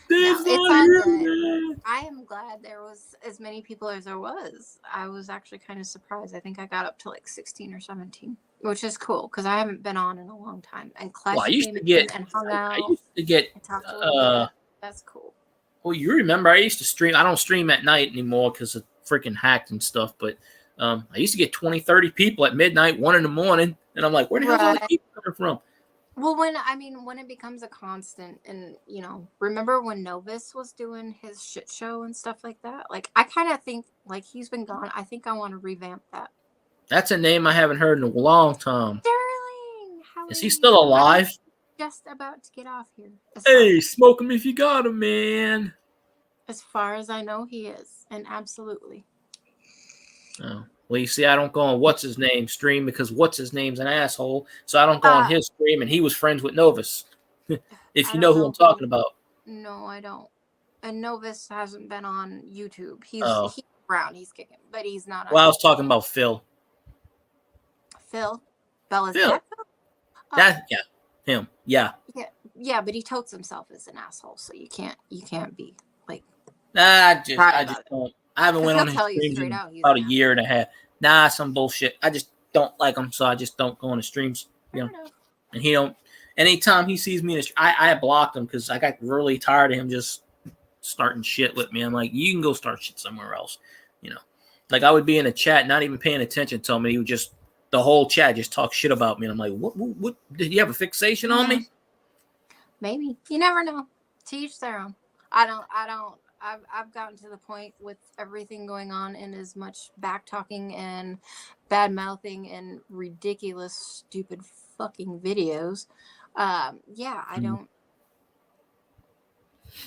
Dave's it's not all here, good. man. I am glad there was as many people as there was. I was actually kind of surprised. I think I got up to like 16 or 17, which is cool because I haven't been on in a long time. And Clash Well, I used came to in get, and hung I out used to get, and talked a little bit. That's cool. well, you remember I used to stream. I don't stream at night anymore because of freaking hacked and stuff. But I used to get 20, 30 people at midnight, 1 in the morning. And I'm like, where the hell's all these people coming from? Well, when it becomes a constant, and remember when Novus was doing his shit show and stuff like that? Like, I kind of think like he's been gone. I think I want to revamp that. That's a name I haven't heard in a long time. Sterling, how Is are he you? still alive? I'm just about to get off here. Hey, smoke him if you got him, man. As far as I know, he is, and absolutely. Oh. Well, you see, I don't go on what's his name stream because what's his name's an asshole. So I don't go on his stream, and he was friends with Novus. If you know who I'm talking about. No, I don't. And Novus hasn't been on YouTube. He's around. He's kicking, but he's not. Well, I was talking about Phil. Phil, Bella's Phil. dad. Him. Yeah. Yeah, but he totes himself as an asshole, so you can't be like. I just don't. I haven't went on his tell you streams straight in out, he's about a an year and a half. Nah, some bullshit. I just don't like him, so I just don't go on the streams. You know, and he don't. Anytime he sees me, I blocked him because I got really tired of him just starting shit with me. I'm like, you can go start shit somewhere else. Like I would be in a chat, not even paying attention to him, and he would just the whole chat just talk shit about me. And I'm like, what did you have a fixation on me? Maybe. You never know. To each their own. I've gotten to the point with everything going on and as much back talking and bad mouthing and ridiculous, stupid fucking videos. I don't.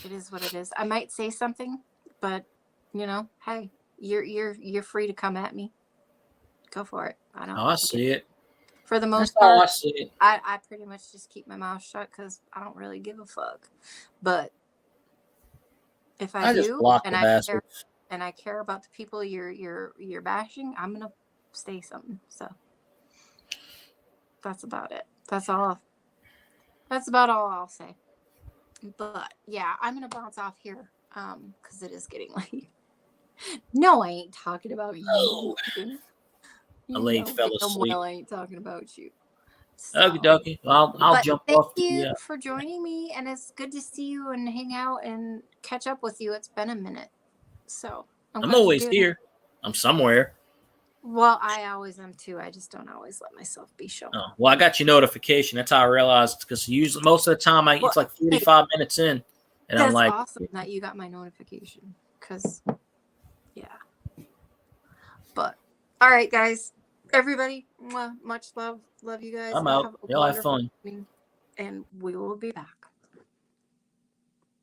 It is what it is. I might say something, but hey, you're free to come at me. Go for it. I don't. I see it. For the most That's how I part, see it. I pretty much just keep my mouth shut because I don't really give a fuck. But if I just do, block and I care about the people you're bashing, I'm gonna say something. So that's about it. That's all. That's about all I'll say. But yeah, I'm gonna bounce off here because it is getting late. No, I ain't talking about you. Elaine fell asleep. Well, I ain't talking about you. Okie dokie. Well, I'll jump off. Thank you for joining me, and it's good to see you and hang out and catch up with you. It's been a minute, so I'm always here. I'm somewhere. Well, I always am too. I just don't always let myself be shown. Oh, well, I got your notification. That's how I realized because usually most of the time it's like 45 minutes in, and I'm like, awesome that you got my notification because, yeah. But all right, guys. Everybody, much love you guys. I'm out. Y'all have fun. And we will be back.